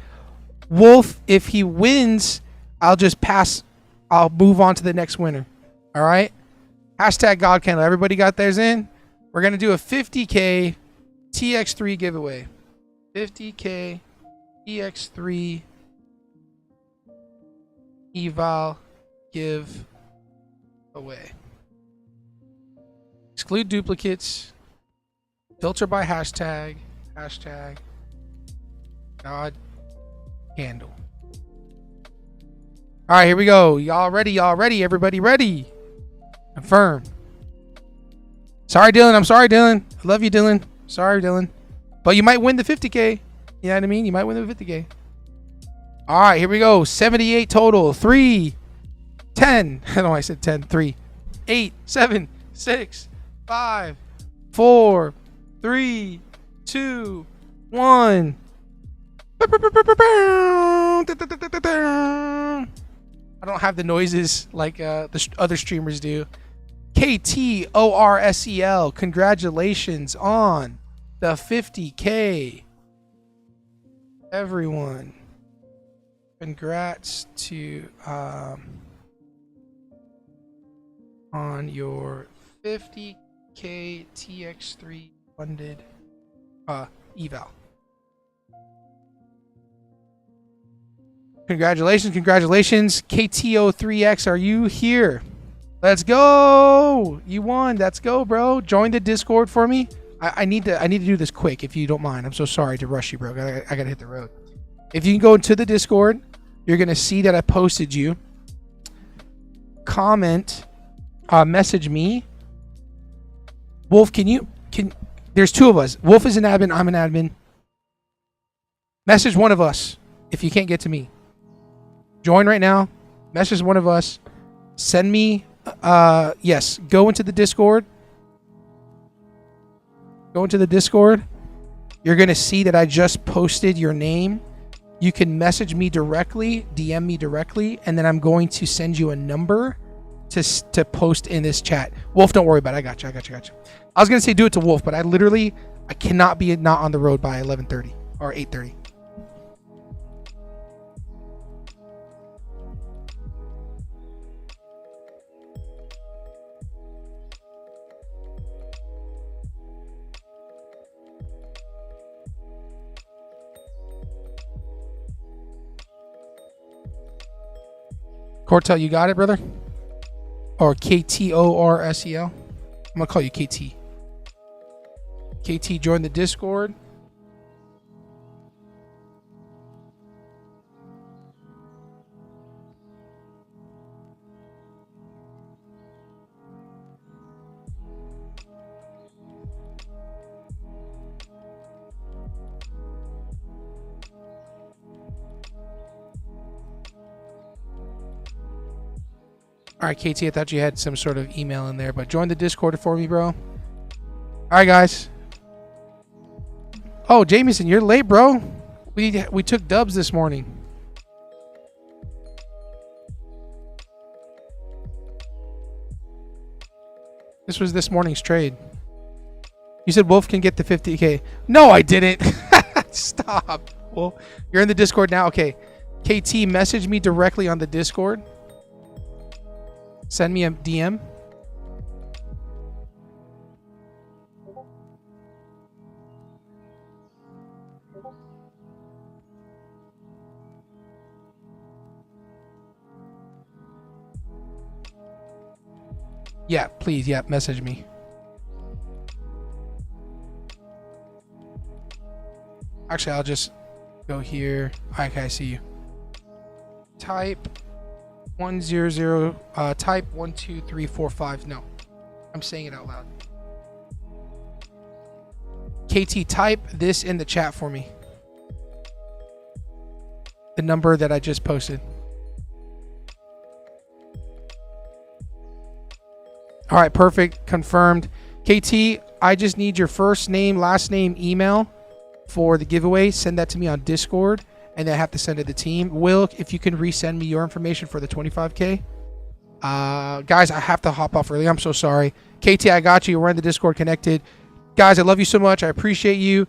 Wolf, if he wins, I'll just pass. I'll move on to the next winner. All right. Hashtag God Candle. Everybody got theirs in? We're going to do a 50K TX3 giveaway. 50K TX3 eval give away. Exclude duplicates. Filter by hashtag. Hashtag God Candle. All right, here we go. Y'all ready? Everybody ready? Confirm. Sorry, Dylan. I'm sorry, Dylan. I love you, Dylan. Sorry, Dylan. But you might win the 50K. You know what I mean? You might win the 50K. All right, here we go. 78 total. 3, 10. I don't know why I said 10. 3, 8, 7, 6, 5, 4, 3, 2, 1. I don't have the noises like the other streamers do. KTORSEL, congratulations on the 50K. Everyone, congrats to on your 50K TX3 funded eval. Congratulations. KTO3X, are you here? Let's go. You won. Let's go, bro. Join the Discord for me. I need to do this quick if you don't mind. I'm so sorry to rush you, bro. I gotta hit the road. If you can go into the Discord, you're gonna see that I posted you. Comment, message me. Wolf, there's two of us. Wolf is an admin, I'm an admin. Message one of us if you can't get to me. Join right now. Message one of us. Send me, yes, go into the Discord. Go into the Discord. You're going to see that I just posted your name. You can message me directly, DM me directly, and then I'm going to send you a number to post in this chat. Wolf, don't worry about it. I got you. I was going to say do it to Wolf, but I cannot be not on the road by 11:30 or 8:30. Cortel, you got it, brother? Or KTORSEL? I'm going to call you KT. KT, join the Discord. All right, KT, I thought you had some sort of email in there, but join the Discord for me, bro. All right, guys. Oh, Jameson, you're late, bro. We took dubs this morning. This was this morning's trade. You said Wolf can get the 50K. No, I didn't. Stop. Well, you're in the Discord now. Okay. KT, message me directly on the Discord. Send me a DM. Yeah, please. Yeah, message me. Actually, I'll just go here. Okay, I see you. Type 100. Type 12345. No, I'm saying it out loud. KT, type this in the chat for me. The number that I just posted. All right, perfect. Confirmed. KT, I just need your first name, last name, email for the giveaway. Send that to me on Discord, and then I have to send it to the team. Will, if you can resend me your information for the 25K. Guys, I have to hop off early. I'm so sorry. KT, I got you. We're in the Discord connected. Guys, I love you so much. I appreciate you.